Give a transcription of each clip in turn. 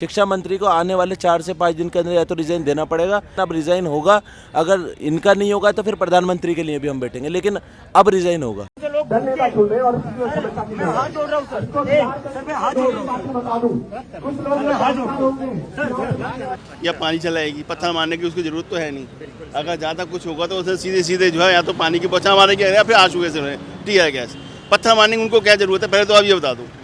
शिक्षा मंत्री को आने वाले 4 से 5 दिन के अंदर या तो रिजाइन देना पड़ेगा। अब रिजाइन होगा, अगर इनका नहीं होगा तो फिर प्रधानमंत्री के लिए भी हम बैठेंगे, लेकिन अब रिजाइन होगा। या पानी चलाएगी, पत्थर मारने की उसकी जरूरत तो है नहीं। अगर ज्यादा कुछ होगा तो उसे सीधे सीधे जो है या तो पानी की बौछार मारेगी या फिर आंसू से टीयर गैस। पत्थर मारने की उनको क्या जरूरत है, पहले तो आप ये बता दूं।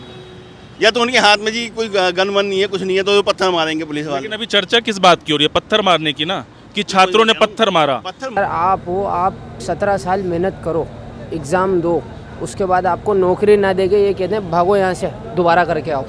या तो उनके हाथ में जी कोई गन वन नहीं है, कुछ नहीं है, तो वो पत्थर मारेंगे पुलिस वाले। लेकिन अभी चर्चा किस बात की हो रही है? पत्थर मारने की ना, कि छात्रों ने पत्थर मारा। आप 17 साल मेहनत करो, एग्ज़ाम दो, उसके बाद आपको नौकरी ना देंगे, ये कहते हैं भागो यहाँ से, दोबारा करके आओ।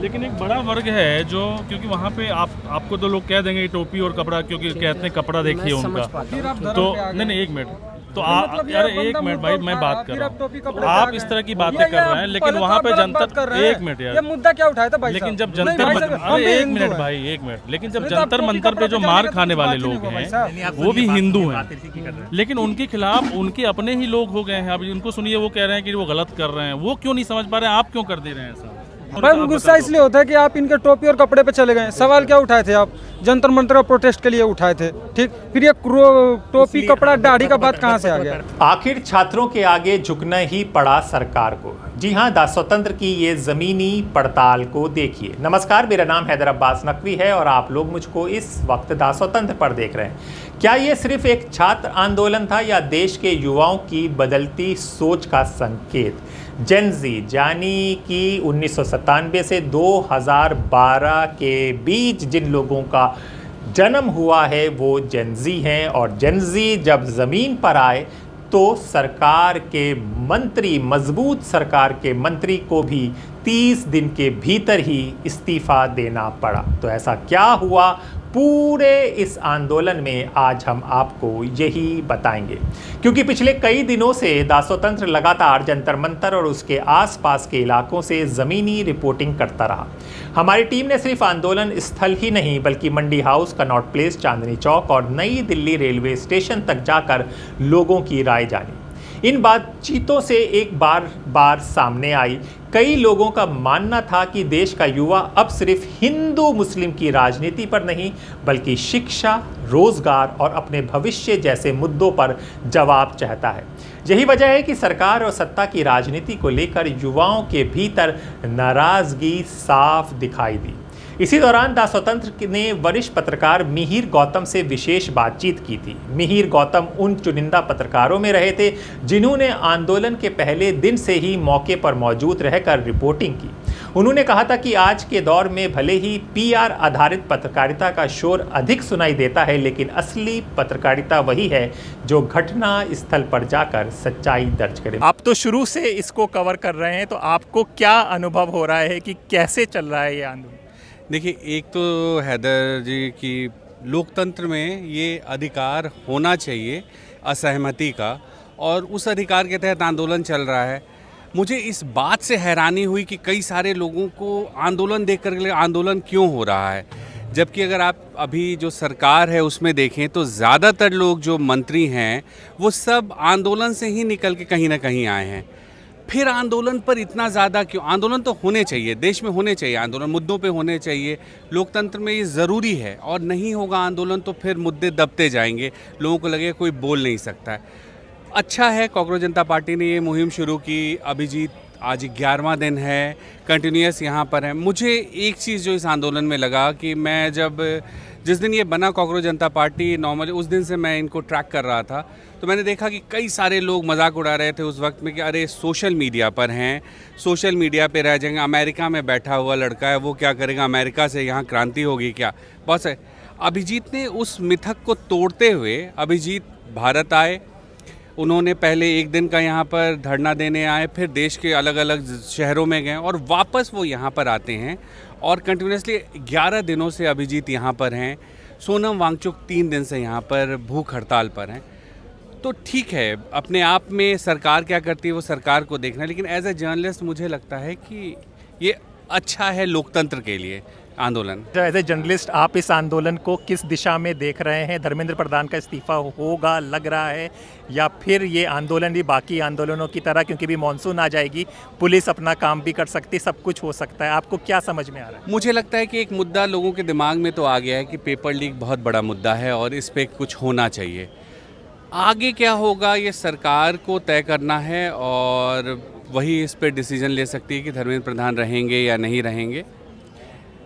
लेकिन एक बड़ा वर्ग है जो, क्योंकि वहाँ पे आपको तो लोग कह देंगे टोपी और कपड़ा, क्योंकि कहते हैं कपड़ा देखिए उनका। तो नहीं एक मिनट, तो यार एक मिनट भाई, मैं बात कर रहा हूँ। आप इस तरह की बातें कर रहे हैं, लेकिन वहाँ पे जंतर, एक मिनट यार, ये मुद्दा क्या उठाया था भाई? लेकिन जब एक मिनट भाई, एक मिनट, लेकिन जब जंतर मंतर पे जो मार खाने वाले लोग हैं वो भी हिंदू हैं, लेकिन उनके खिलाफ उनके अपने ही लोग हो गए हैं। अब उनको सुनिए, वो कह रहे हैं कि वो गलत कर रहे हैं, वो क्यों नहीं समझ पा रहे हैं, आप क्यों कर दे रहे हैं ऐसा? भाई गुस्सा इसलिए होता है कि आप इनके टोपी और कपड़े पे चले गए। सवाल क्या उठाए थे आप? जंतर मंतर और प्रोटेस्ट के लिए उठाए थे, ठीक? फिर ये टोपी कपड़ा दाढ़ी का बात कहाँ से आ गया? आखिर छात्रों के आगे झुकना ही पड़ा सरकार को। जी हाँ, दास स्वतंत्र की ये जमीनी पड़ताल को देखिए। नमस्कार, मेरा नाम हैदर अब्बास नकवी है और आप लोग मुझको इस वक्त दास स्वतंत्र पर देख रहे हैं। क्या ये सिर्फ एक छात्र आंदोलन था या देश के युवाओं की बदलती सोच का संकेत? जेन ज़ी, यानी कि 1997 से 2012 के बीच जिन लोगों का जन्म हुआ है वो जेन ज़ी हैं, और जेन ज़ी जब ज़मीन पर आए तो सरकार के मंत्री, मजबूत सरकार के मंत्री को भी 30 दिन के भीतर ही इस्तीफा देना पड़ा। तो ऐसा क्या हुआ पूरे इस आंदोलन में, आज हम आपको यही बताएंगे। क्योंकि पिछले कई दिनों से दास स्वतंत्र लगातार जंतर मंतर और उसके आसपास के इलाकों से ज़मीनी रिपोर्टिंग करता रहा। हमारी टीम ने सिर्फ आंदोलन स्थल ही नहीं बल्कि मंडी house, Connaught place, Chandni Chowk और नई दिल्ली रेलवे स्टेशन तक जाकर लोगों की राय जानी। इन बातचीतों से एक बार सामने आई, कई लोगों का मानना था कि देश का युवा अब सिर्फ हिंदू मुस्लिम की राजनीति पर नहीं बल्कि शिक्षा, रोजगार और अपने भविष्य जैसे मुद्दों पर जवाब चाहता है। यही वजह है कि सरकार और सत्ता की राजनीति को लेकर युवाओं के भीतर नाराजगी साफ दिखाई दी। इसी दौरान दास स्वतंत्र ने वरिष्ठ पत्रकार मिहिर गौतम से विशेष बातचीत की थी। मिहिर गौतम उन चुनिंदा पत्रकारों में रहे थे जिन्होंने आंदोलन के पहले दिन से ही मौके पर मौजूद रहकर रिपोर्टिंग की। उन्होंने कहा था कि आज के दौर में भले ही पीआर आधारित पत्रकारिता का शोर अधिक सुनाई देता है, लेकिन असली पत्रकारिता वही है जो घटना स्थल पर जाकर सच्चाई दर्ज करे। आप तो शुरू से इसको कवर कर रहे हैं, तो आपको क्या अनुभव हो रहा है कि कैसे चल रहा है ये आंदोलन? देखिए, एक तो हैदर जी की लोकतंत्र में ये अधिकार होना चाहिए असहमति का, और उस अधिकार के तहत आंदोलन चल रहा है। मुझे इस बात से हैरानी हुई कि कई सारे लोगों को आंदोलन देख कर आंदोलन क्यों हो रहा है, जबकि अगर आप अभी जो सरकार है उसमें देखें तो ज़्यादातर लोग जो मंत्री हैं वो सब आंदोलन से ही निकल के कहीं ना कहीं आए हैं। फिर आंदोलन पर इतना ज़्यादा क्यों? आंदोलन तो होने चाहिए, देश में होने चाहिए आंदोलन, मुद्दों पे होने चाहिए, लोकतंत्र में ये ज़रूरी है। और नहीं होगा आंदोलन तो फिर मुद्दे दबते जाएंगे, लोगों को लगेगा कोई बोल नहीं सकता है। अच्छा है कॉकरोच जनता पार्टी ने ये मुहिम शुरू की। अभिजीत आज 11वां दिन है, कंटिन्यूस यहाँ पर है। मुझे एक चीज़ जो इस आंदोलन में लगा कि मैं जिस दिन ये बना कॉकरोच जनता पार्टी, नॉर्मली उस दिन से मैं इनको ट्रैक कर रहा था, तो मैंने देखा कि कई सारे लोग मजाक उड़ा रहे थे उस वक्त में कि अरे सोशल मीडिया पर हैं, सोशल मीडिया पे रह जाएंगे, अमेरिका में बैठा हुआ लड़का है वो क्या करेगा, अमेरिका से यहाँ क्रांति होगी क्या? बहुत है। अभिजीत ने उस मिथक को तोड़ते हुए अभिजीत भारत आए। उन्होंने पहले एक दिन का यहाँ पर धरना देने आए, फिर देश के अलग अलग शहरों में गए और वापस वो यहाँ पर आते हैं, और कंटिन्यूसली 11 दिनों से अभिजीत यहाँ पर हैं। सोनम वांगचुक 3 दिन से यहाँ पर भूख हड़ताल पर हैं। तो ठीक है, अपने आप में सरकार क्या करती है वो सरकार को देखना है, लेकिन एज ए जर्नलिस्ट मुझे लगता है कि ये अच्छा है लोकतंत्र के लिए आंदोलन। एज ए जर्नलिस्ट आप इस आंदोलन को किस दिशा में देख रहे हैं? धर्मेंद्र प्रधान का इस्तीफा होगा लग रहा है, या फिर ये आंदोलन भी बाकी आंदोलनों की तरह, क्योंकि भी मानसून आ जाएगी, पुलिस अपना काम भी कर सकती, सब कुछ हो सकता है, आपको क्या समझ में आ रहा है? मुझे लगता है कि एक मुद्दा लोगों के दिमाग में तो आ गया है कि पेपर लीक बहुत बड़ा मुद्दा है और इस पे कुछ होना चाहिए। आगे क्या होगा ये सरकार को तय करना है और वही इस पे डिसीजन ले सकती है कि धर्मेंद्र प्रधान रहेंगे या नहीं रहेंगे।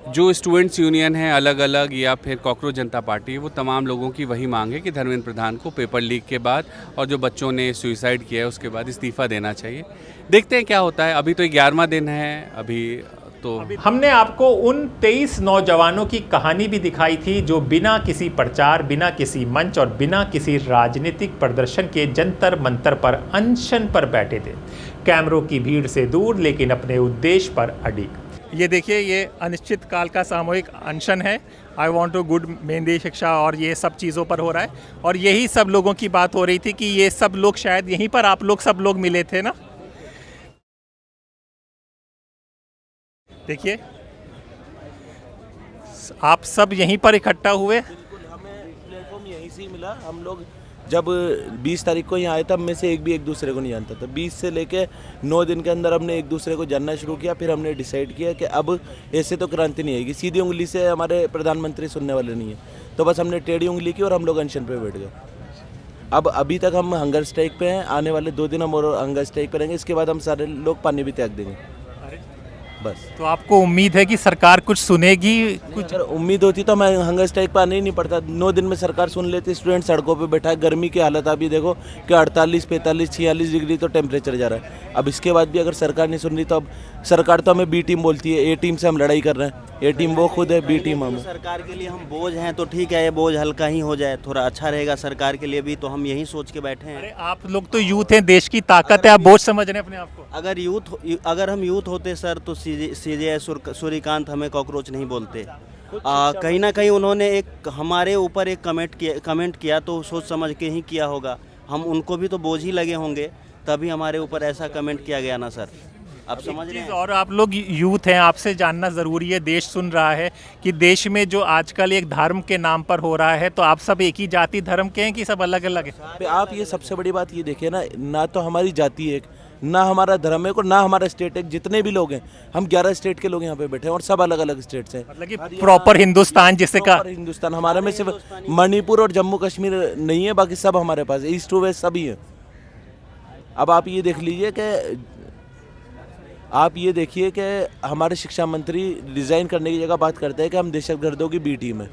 जो स्टूडेंट्स यूनियन है अलग अलग या फिर कॉकरोच जनता पार्टी, वो तमाम लोगों की वही मांग है कि धर्मेंद्र प्रधान को पेपर लीक के बाद और जो बच्चों ने सुसाइड किया है उसके बाद इस्तीफा देना चाहिए। देखते हैं क्या होता है। अभी तो 11वां दिन है। अभी तो हमने आपको उन 23 नौजवानों की कहानी भी दिखाई थी जो बिना किसी प्रचार, बिना किसी मंच और बिना किसी राजनीतिक प्रदर्शन के जंतर मंतर पर अनशन पर बैठे थे, कैमरों की भीड़ से दूर लेकिन अपने उद्देश्य पर अडिग। ये देखिए, ये अनिश्चित काल का सामूहिक अनशन है। आई वॉन्ट टू गुड मेहंदी शिक्षा और ये सब चीज़ों पर हो रहा है। और यही सब लोगों की बात हो रही थी कि ये सब लोग शायद यहीं पर आप लोग सब लोग मिले थे ना। देखिए, आप सब यहीं पर इकट्ठा हुए। बिल्कुल, हमें प्लेटफॉर्म यहीं से ही मिला। हम लोग जब 20 तारीख को यहाँ आए तब में से एक भी एक दूसरे को नहीं जानता था। 20 से लेके 9 दिन के अंदर हमने एक दूसरे को जानना शुरू किया। फिर हमने डिसाइड किया कि अब ऐसे तो क्रांति नहीं आएगी, सीधी उंगली से हमारे प्रधानमंत्री सुनने वाले नहीं है, तो बस हमने टेढ़ी उंगली की और हम लोग अनशन पे बैठ गए। अब अभी तक हम हंगर स्ट्राइक पे हैं। आने वाले 2 दिन हम और हंगर स्ट्राइक पे रहेंगे। इसके बाद हम सारे लोग पानी भी त्याग देंगे बस। तो आपको उम्मीद है कि सरकार कुछ सुनेगी? कुछ अगर उम्मीद होती तो मैं हंगर स्ट्राइक पर आने ही नहीं पड़ता। 9 दिन में सरकार सुन लेती। स्टूडेंट सड़कों पे बैठा है। गर्मी की हालत आप ये देखो कि 48, 45, 46 डिग्री तो टेम्परेचर जा रहा है। अब इसके बाद भी अगर सरकार नहीं सुन रही तो अब सरकार तो हमें बी टीम बोलती है। ए टीम से हम लड़ाई कर रहे हैं। ए टीम वो खुद है, बी टीम हम। सरकार के लिए हम बोझ हैं तो ठीक है, ये बोझ हल्का ही हो जाए, थोड़ा अच्छा रहेगा सरकार के लिए भी, तो हम यही सोच के बैठे हैं। अरे आप लोग तो यूथ हैं, देश की ताकत है, आप बोझ समझ रहे हैं अपने आप को। अगर हम यूथ होते सर तो सीजे सूर्यकांत हमें कॉकरोच नहीं बोलते। कहीं ना कहीं उन्होंने एक हमारे ऊपर एक कमेंट किया तो सोच समझ के ही किया होगा। हम उनको भी तो बोझ ही लगे होंगे, तभी हमारे ऊपर ऐसा कमेंट किया गया ना सर। आप समझ रहे हैं। और आप लोग यूथ हैं, आपसे जानना ज़रूरी है, देश सुन रहा है कि देश में जो आजकल एक धर्म के नाम पर हो रहा है, तो आप सब एक ही जाति धर्म के हैं कि सब अलग अलग हैं? आप ये सबसे बड़ी बात ये देखिए ना तो हमारी जाति एक, ना हमारा धर्म एक और ना हमारा स्टेट एक। जितने भी लोग हैं, हम 11 स्टेट के लोग यहाँ पे बैठे हैं और सब अलग अलग स्टेट से हैं। मतलब कि प्रॉपर हिंदुस्तान जिसे का हिंदुस्तान हमारे में सिर्फ मणिपुर और जम्मू कश्मीर नहीं है, बाकी सब हमारे पास ईस्ट टू वेस्ट सभी है। अब आप ये देख लीजिए कि हमारे शिक्षा मंत्री रिज़ाइन करने की जगह बात करते हैं कि हम दहशतगर्दों की बी टीम है।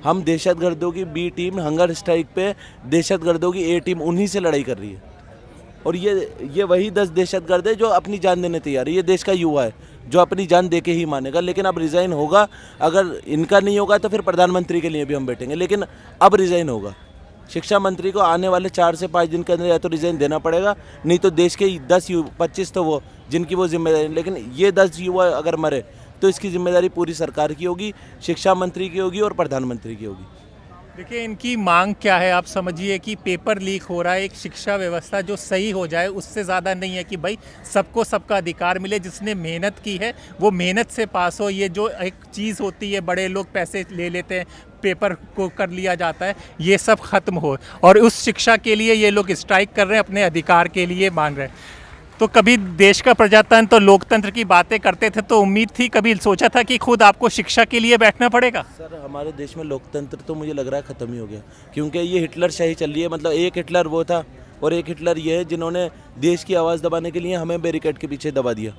हम दहशतगर्दों की बी टीम हंगर स्ट्राइक पे दहशतगर्दों की ए टीम उन्हीं से लड़ाई कर रही है। और ये वही 10 दहशतगर्द है जो अपनी जान देने तैयार है। ये देश का युवा है जो अपनी जान दे के ही मानेगा। लेकिन अब रिज़ाइन होगा। अगर इनका नहीं होगा तो फिर प्रधानमंत्री के लिए भी हम बैठेंगे, लेकिन अब रिज़ाइन होगा। शिक्षा मंत्री को आने वाले 4 से 5 दिन के अंदर या तो रिज़ाइन देना पड़ेगा, नहीं तो देश के 10-25 तो वो जिनकी वो जिम्मेदारी। लेकिन ये 10 युवा अगर मरे तो इसकी जिम्मेदारी पूरी सरकार की होगी, शिक्षा मंत्री की होगी और प्रधानमंत्री की होगी। देखिए, इनकी मांग क्या है आप समझिए कि पेपर लीक हो रहा है, एक शिक्षा व्यवस्था जो सही हो जाए, उससे ज़्यादा नहीं है कि भाई सबको सबका अधिकार मिले। जिसने मेहनत की है वो मेहनत से पास हो। ये जो एक चीज़ होती है, बड़े लोग पैसे ले लेते हैं, पेपर को कर लिया जाता है, ये सब ख़त्म हो। और उस शिक्षा के लिए ये लोग स्ट्राइक कर रहे हैं, अपने अधिकार के लिए मांग रहे हैं। तो कभी देश का प्रजातंत्र और लोकतंत्र की बातें करते थे तो उम्मीद थी, कभी सोचा था कि खुद आपको शिक्षा के लिए बैठना पड़ेगा? सर, हमारे देश में लोकतंत्र तो मुझे लग रहा है ख़त्म ही हो गया, क्योंकि ये हिटलर शाही चल रही है। मतलब एक हिटलर वो था और एक हिटलर ये है जिन्होंने देश की आवाज़ दबाने के लिए हमें बैरिकेड के पीछे दबा दिया।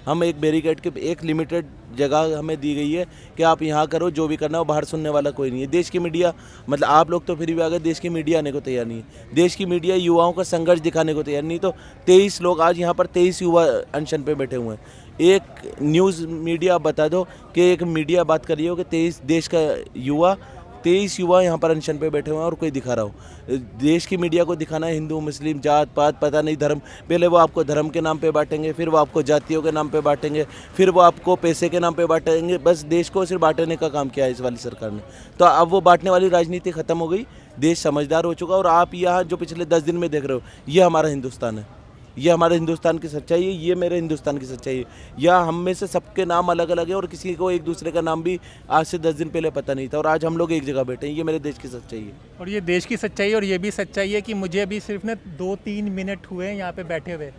हम एक बैरिकेड के एक लिमिटेड जगह हमें दी गई है कि आप यहाँ करो, जो भी करना हो, बाहर सुनने वाला कोई नहीं है। देश की मीडिया, मतलब आप लोग तो फिर भी आगे, देश की मीडिया आने को तैयार नहीं है। देश की मीडिया युवाओं का संघर्ष दिखाने को तैयार नहीं। तो 23 लोग आज यहाँ पर 23 युवा अनशन पे बैठे हुए हैं। एक न्यूज़ मीडिया बता दो कि एक मीडिया बात कर रही हो कि 23 देश का युवा 23 युवा यहाँ पर अनशन पे बैठे हुए हैं और कोई दिखा रहा हो। देश की मीडिया को दिखाना है हिंदू मुस्लिम जात पात पता नहीं धर्म। पहले वो आपको धर्म के नाम पे बांटेंगे, फिर वो आपको जातियों के नाम पे बांटेंगे, फिर वो आपको पैसे के नाम पे बांटेंगे। बस देश को सिर्फ बांटने का काम किया है इस वाली सरकार ने। तो अब वो बांटने वाली राजनीति ख़त्म हो गई। देश समझदार हो चुका। और आप यहाँ जो पिछले 10 दिन में देख रहे हो, ये हमारा हिंदुस्तान है। ये हमारे हिंदुस्तान की सच्चाई है, ये मेरे हिंदुस्तान की सच्चाई है। या हम में से सबके नाम अलग अलग है और किसी को एक दूसरे का नाम भी आज से 10 दिन पहले पता नहीं था, और आज हम लोग एक जगह बैठे हैं। ये मेरे देश की सच्चाई है। और ये देश की सच्चाई है, और ये भी सच्चाई है कि मुझे अभी सिर्फ ना 2-3 मिनट हुए हैं यहाँ पे बैठे हुए।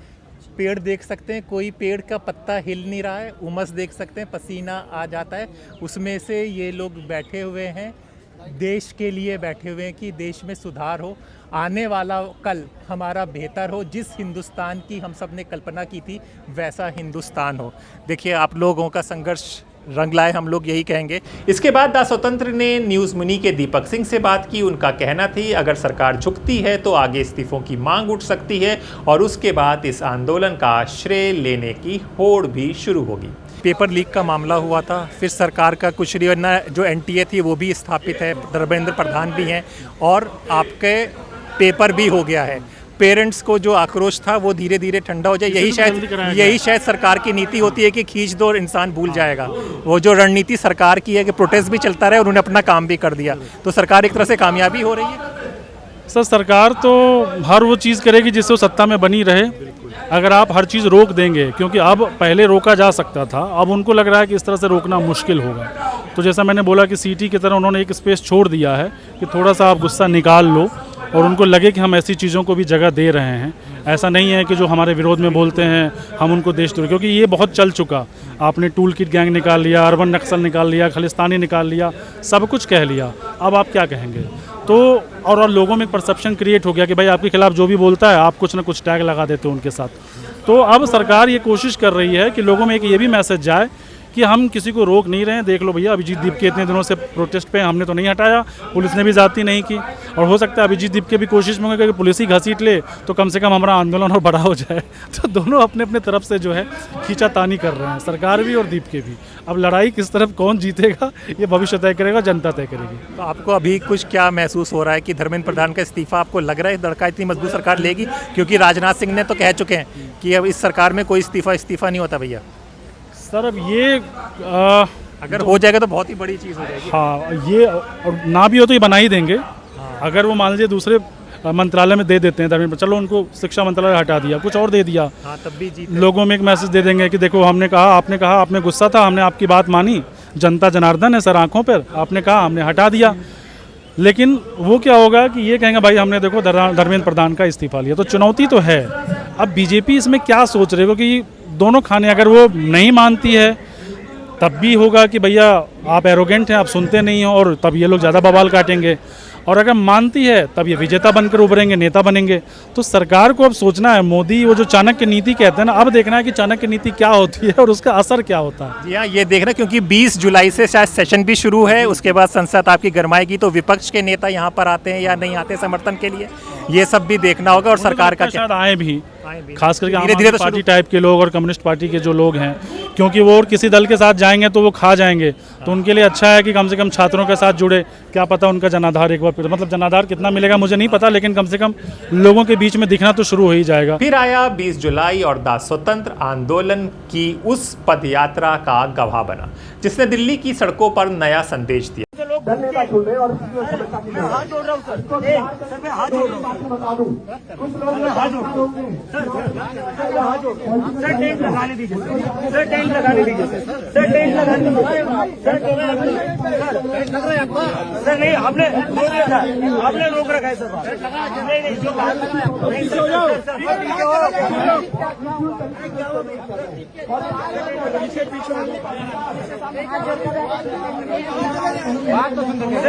पेड़ देख सकते हैं, कोई पेड़ का पत्ता हिल नहीं रहा है। उमस देख सकते हैं, पसीना आ जाता है। उसमें से ये लोग बैठे हुए हैं, देश के लिए बैठे हुए हैं कि देश में सुधार हो, आने वाला कल हमारा बेहतर हो। जिस हिंदुस्तान की हम सब ने कल्पना की थी वैसा हिंदुस्तान हो। देखिए, आप लोगों का संघर्ष रंग लाए, हम लोग यही कहेंगे। इसके बाद द स्वतंत्र ने न्यूज़ मुनी के दीपक सिंह से बात की। उनका कहना थी अगर सरकार झुकती है तो आगे इस्तीफों की मांग उठ सकती है, और उसके बाद इस आंदोलन का श्रेय लेने की होड़ भी शुरू होगी। पेपर लीक का मामला हुआ था, फिर सरकार का कुछ वरना जो NTA थी वो भी स्थापित है, धर्मेंद्र प्रधान भी हैं, और आपके पेपर भी हो गया है। पेरेंट्स को जो आक्रोश था वो धीरे धीरे ठंडा हो जाए, यही शायद सरकार की नीति होती है कि खींच दो और इंसान भूल जाएगा। वो जो रणनीति सरकार की है कि प्रोटेस्ट भी चलता रहे और उन्होंने अपना काम भी कर दिया, तो सरकार एक तरह से कामयाबी हो रही है। सर, सरकार तो हर वो चीज़ करेगी जिससे वो सत्ता में बनी रहे। अगर आप हर चीज़ रोक देंगे, क्योंकि अब पहले रोका जा सकता था, अब उनको लग रहा है कि इस तरह से रोकना मुश्किल होगा। तो जैसा मैंने बोला कि सिटी की तरह उन्होंने एक स्पेस छोड़ दिया है कि थोड़ा सा आप गुस्सा निकाल लो, और उनको लगे कि हम ऐसी चीज़ों को भी जगह दे रहे हैं। ऐसा नहीं है कि जो हमारे विरोध में बोलते हैं हम उनको देशद्रोही, क्योंकि ये बहुत चल चुका। आपने टूल किट गैंग निकाल लिया, अर्बन नक्सल निकाल लिया, खालिस्तानी निकाल लिया, सब कुछ कह लिया, अब आप क्या कहेंगे? तो और लोगों में एक परसेप्शन क्रिएट हो गया कि भाई आपके खिलाफ जो भी बोलता है आप कुछ ना कुछ टैग लगा देते हो उनके साथ। तो अब सरकार ये कोशिश कर रही है कि लोगों में एक ये भी मैसेज जाए कि हम किसी को रोक नहीं रहे हैं। देख लो भैया, अभिजीत दीपके इतने दिनों से प्रोटेस्ट पे हमने तो नहीं हटाया, पुलिस ने भी ज़्यादती नहीं की, और हो सकता है अभिजीत दीपके भी कोशिश में होगा कि पुलिस ही घसीट ले तो कम से कम हमारा आंदोलन और बड़ा हो जाए। तो दोनों अपने अपने तरफ से जो है खींचातानी कर रहे हैं, सरकार भी और दीपके भी। अब लड़ाई किस तरफ कौन जीतेगा ये भविष्य तय करेगा, जनता तय करेगी। तो आपको अभी कुछ क्या महसूस हो रहा है कि धर्मेंद्र प्रधान का इस्तीफा आपको लग रहा है लड़का इतनी मजबूत सरकार लेगी? क्योंकि राजनाथ सिंह ने तो कह चुके हैं कि अब इस सरकार में कोई इस्तीफा नहीं होता भैया। सर, अब ये अगर हो जाएगा तो बहुत ही बड़ी चीज़ हो जाएगी। हाँ, ये और ना भी हो तो ये बना ही देंगे। अगर वो मान लीजिए दूसरे मंत्रालय में दे देते हैं धर्मेंद्र, चलो उनको शिक्षा मंत्रालय हटा दिया, कुछ और दे दिया, हाँ, तब भी जीत लोगों में एक मैसेज दे देंगे कि देखो हमने कहा, आपने गुस्सा था, हमने आपकी बात मानी, जनता जनार्दन है सर आंखों पर, आपने कहा, हमने हटा दिया। लेकिन वो क्या होगा कि ये कहेंगे भाई हमने देखो धर्मेंद्र प्रधान का इस्तीफा लिया। तो चुनौती तो है। अब बीजेपी इसमें क्या सोच रहे हो कि दोनों खाने, अगर वो नहीं मानती है तब भी होगा कि भैया आप एरोगेंट हैं, आप सुनते नहीं हो, और तब ये लोग ज़्यादा बवाल काटेंगे, और अगर मानती है तब ये विजेता बनकर उभरेंगे, नेता बनेंगे। तो सरकार को अब सोचना है, मोदी वो जो चाणक्य नीति कहते हैं ना, अब देखना है कि चाणक्य नीति क्या होती है और उसका असर क्या होता है। जी हाँ, ये देखना, क्योंकि 20 जुलाई से शायद सेशन भी शुरू है, उसके बाद संसद आपकी गरमाएगी, तो विपक्ष के नेता यहाँ पर आते हैं या नहीं आते समर्थन के लिए, ये सब भी देखना होगा। और सरकार का शायद आए भी, खास करके धीरे धीरे पार्टी टाइप के लोग और कम्युनिस्ट पार्टी के जो लोग हैं, क्योंकि वो और किसी दल के साथ जाएंगे तो वो खा जाएंगे। तो उनके लिए अच्छा है कि कम से कम छात्रों के साथ जुड़े, क्या पता उनका जनाधार एक बार फिर, मतलब जनाधार कितना मिलेगा मुझे नहीं पता, लेकिन कम से कम लोगों के बीच में दिखना तो शुरू हो ही जाएगा। फिर आया 20 जुलाई और द स्वतंत्र आंदोलन की उस पदयात्रा का गवाह बना, जिसने दिल्ली की सड़कों पर नया संदेश दिया। धन्यवाद छोड़ रहे और हाथ जोड़ रहा हूँ सर, सर मैं हाथ जोड़ रहा हूँ, कुछ लोग हाथ जोड़ सर, टेंट लगाने दीजिए सर, टेंट लगाने दीजिए सर, टेंट लगाने सर, नहीं हमने रोक रखा है, आपने रोक रखा है सर, नहीं जो बात तो सुन आपने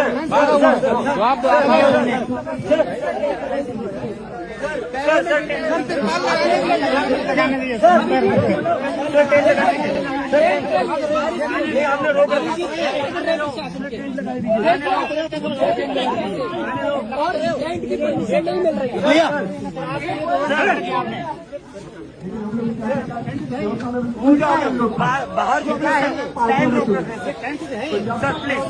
रोक बाहर जो टाइम रोक रहे हैं सर, प्लीज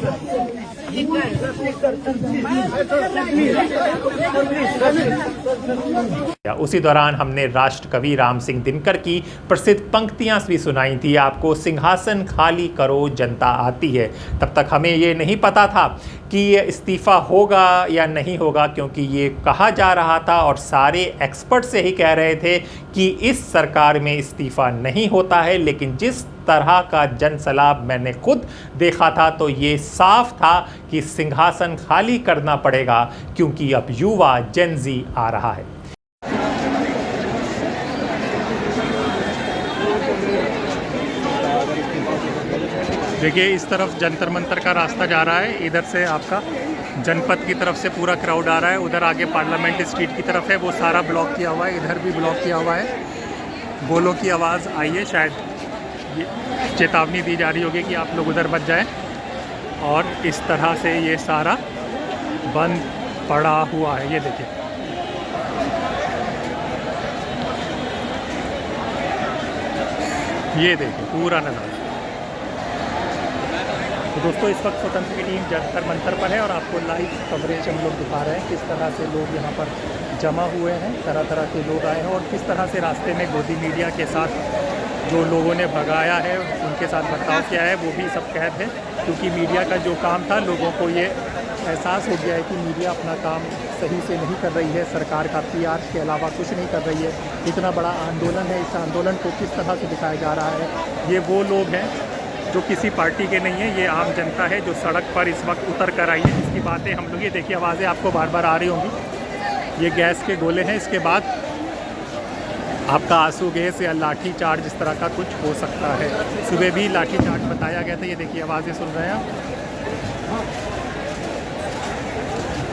उसी दौरान हमने राष्ट्रकवि राम सिंह दिनकर की प्रसिद्ध पंक्तियां भी सुनाई थी आपको, सिंहासन खाली करो जनता आती है। तब तक हमें ये नहीं पता था कि ये इस्तीफ़ा होगा या नहीं होगा, क्योंकि ये कहा जा रहा था और सारे एक्सपर्ट से ही कह रहे थे कि इस सरकार में इस्तीफ़ा नहीं होता है। लेकिन जिस तरह का जनसलाब मैंने खुद देखा था तो ये साफ था कि सिंहासन खाली करना पड़ेगा, क्योंकि अब युवा जेन ज़ी आ रहा है। देखिए इस तरफ जंतर मंतर का रास्ता जा रहा है, इधर से आपका जनपद की तरफ से पूरा क्राउड आ रहा है, उधर आगे पार्लियामेंट स्ट्रीट की तरफ है वो सारा ब्लॉक किया हुआ है, इधर भी ब्लॉक किया हुआ है। गोलों की आवाज़ आई है, शायद ये चेतावनी दी जा रही होगी कि आप लोग उधर बच जाएं। और इस तरह से ये सारा बंद पड़ा हुआ है, ये देखिए। ये देखिए पूरा नज़ारा। तो दोस्तों इस वक्त स्वतंत्र की टीम जंतर मंतर पर है और आपको लाइव कवरेज हम लोग दिखा रहे हैं किस तरह से लोग यहाँ पर जमा हुए हैं, तरह तरह के लोग आए हैं और किस तरह से रास्ते में गोदी मीडिया के साथ जो लोगों ने भगाया है उनके साथ बर्ताव किया है वो भी सब कैद है। क्योंकि मीडिया का जो काम था, लोगों को ये एहसास हो गया है कि मीडिया अपना काम सही से नहीं कर रही है, सरकार का PR के अलावा कुछ नहीं कर रही है। इतना बड़ा आंदोलन है, इस आंदोलन को किस तरह से दिखाया जा रहा है। ये वो लोग हैं जो किसी पार्टी के नहीं है, ये आम जनता है जो सड़क पर इस वक्त उतर कर आई है, जिसकी बातें हम लोग, ये देखिए आवाज़ें आपको बार बार आ रही होंगी। ये गैस के गोले हैं, इसके बाद आपका आंसू गैस या लाठी चार्ज इस तरह का कुछ हो सकता है। सुबह भी लाठी चार्ज बताया गया था, ये देखिए आवाज़ें सुन रहे हैं आप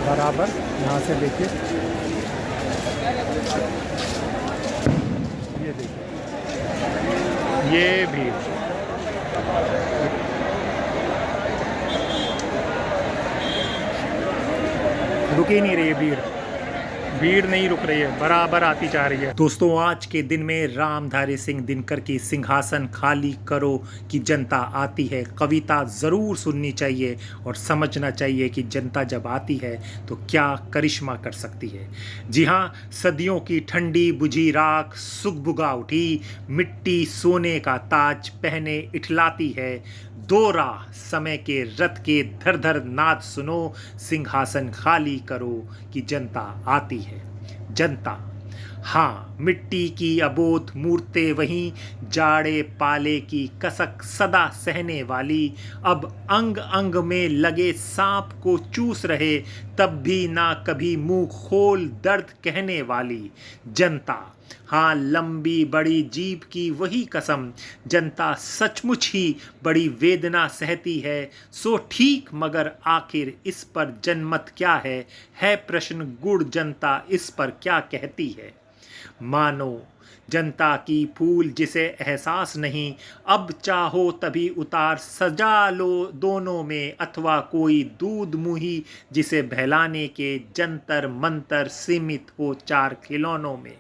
बराबर यहाँ से देखिए, ये देखिए ये भी रुक ही नहीं रही है, भीड़ नहीं रुक रही है, बराबर आती जा रही है। दोस्तों आज के दिन में रामधारी सिंह दिनकर की सिंहासन खाली करो कि जनता आती है कविता ज़रूर सुननी चाहिए और समझना चाहिए कि जनता जब आती है तो क्या करिश्मा कर सकती है। जी हाँ, सदियों की ठंडी बुझी राख सुगबुगा उठी, मिट्टी सोने का ताज पहने इठलाती है, दो राह समय के रथ के धर धर नाद सुनो, सिंहासन खाली करो कि जनता आती है। जनता, हाँ, मिट्टी की अबोध मूर्तें वहीं, जाड़े पाले की कसक सदा सहने वाली, अब अंग अंग में लगे सांप को चूस रहे, तब भी ना कभी मुंह खोल दर्द कहने वाली। जनता, हाँ, लंबी बड़ी जीभ की वही कसम, जनता सचमुच ही बड़ी वेदना सहती है, सो ठीक मगर आखिर इस पर जनमत क्या है प्रश्न गुड़ जनता इस पर क्या कहती है। मानो जनता की फूल जिसे एहसास नहीं, अब चाहो तभी उतार सजा लो दोनों में, अथवा कोई दूध मुही जिसे बहलाने के जंतर मंतर सीमित हो चार खिलौनों में।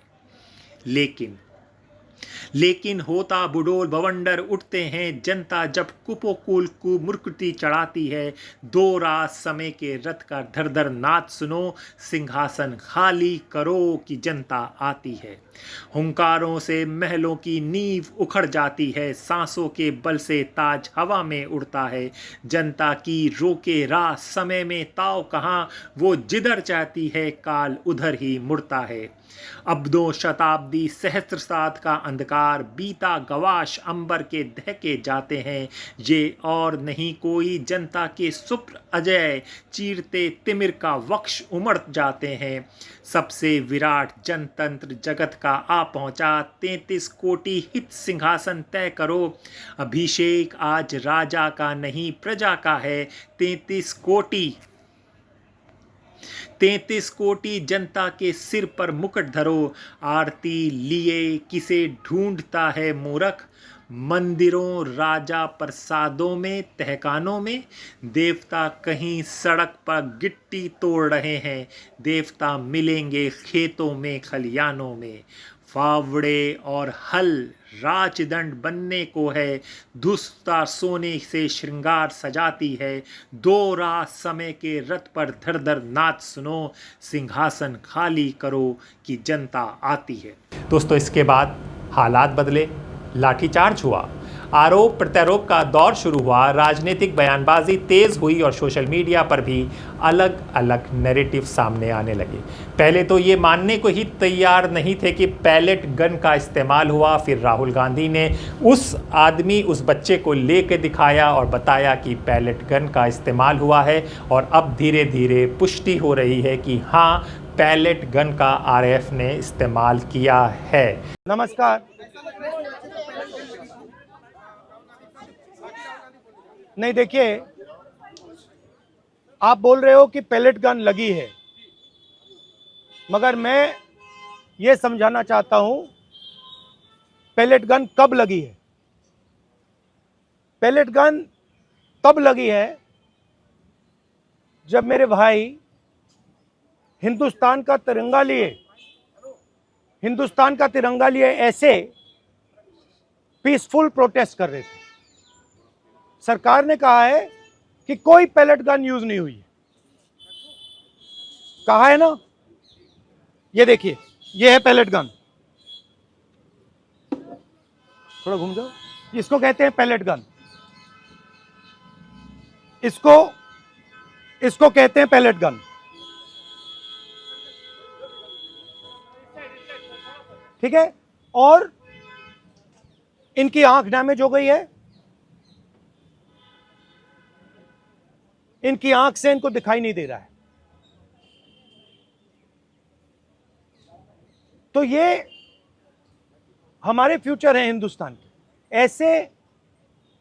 लेकिन होता बुडोल बवंडर उठते हैं जनता जब कुपोकुल को मुर्कुटी चढ़ाती है, दो रात समय के रथ का धर धर नाद सुनो, सिंहासन खाली करो कि जनता आती है। हुंकारों से महलों की नींव उखड़ जाती है, सांसों के बल से ताज हवा में उड़ता है, जनता की रोके राह समय में ताव कहाँ, वो जिधर चाहती है काल उधर ही मुड़ता है। अब 2 शताब्दी सहस्त्रसाद का अंधकार बीता गवाश अंबर के दहके जाते हैं, ये और नहीं कोई जनता के सुप्र अजय चीरते तिमिर का वक्ष उमड़ जाते हैं। सबसे विराट जनतंत्र जगत का आ पहुंचा, 33 कोटि हित सिंहासन तय करो, अभिषेक आज राजा का नहीं प्रजा का है, 33 कोटि जनता के सिर पर मुकुट धरो, आरती लिए किसे ढूंढता है मूर्ख, मंदिरों राजा प्रसादों में तहखानों में, देवता कहीं सड़क पर गिट्टी तोड़ रहे हैं, देवता मिलेंगे खेतों में खलियानों में। फावड़े और हल राजदंड बनने को है, दुस्ता सोने से श्रृंगार सजाती है, दो रात समय के रथ पर धर धर नाच सुनो, सिंहासन खाली करो कि जनता आती है। दोस्तों, इसके बाद हालात बदले, लाठीचार्ज हुआ, आरोप प्रत्यारोप का दौर शुरू हुआ, राजनीतिक बयानबाजी तेज हुई और सोशल मीडिया पर भी अलग अलग नैरेटिव सामने आने लगे। पहले तो ये मानने को ही तैयार नहीं थे कि पैलेट गन का इस्तेमाल हुआ, फिर राहुल गांधी ने उस बच्चे को लेकर दिखाया और बताया कि पैलेट गन का इस्तेमाल हुआ है, और अब धीरे धीरे पुष्टि हो रही है कि हाँ, पैलेट गन का आरएएफ ने इस्तेमाल किया है। नमस्कार। नहीं, देखिए, आप बोल रहे हो कि पैलेट गन लगी है, मगर मैं ये समझाना चाहता हूं पैलेट गन कब लगी है। पैलेट गन तब लगी है जब मेरे भाई हिंदुस्तान का तिरंगा लिए ऐसे पीसफुल प्रोटेस्ट कर रहे थे। सरकार ने कहा है कि कोई पैलेट गन यूज नहीं हुई है, कहा है ना। ये देखिए, ये है पैलेट गन, थोड़ा घूम जाओ, इसको कहते हैं पैलेट गन, इसको कहते हैं पैलेट गन। ठीक है, और इनकी आंख डैमेज हो गई है, इनकी आंख से इनको दिखाई नहीं दे रहा है। तो ये हमारे फ्यूचर हैं हिंदुस्तान के। ऐसे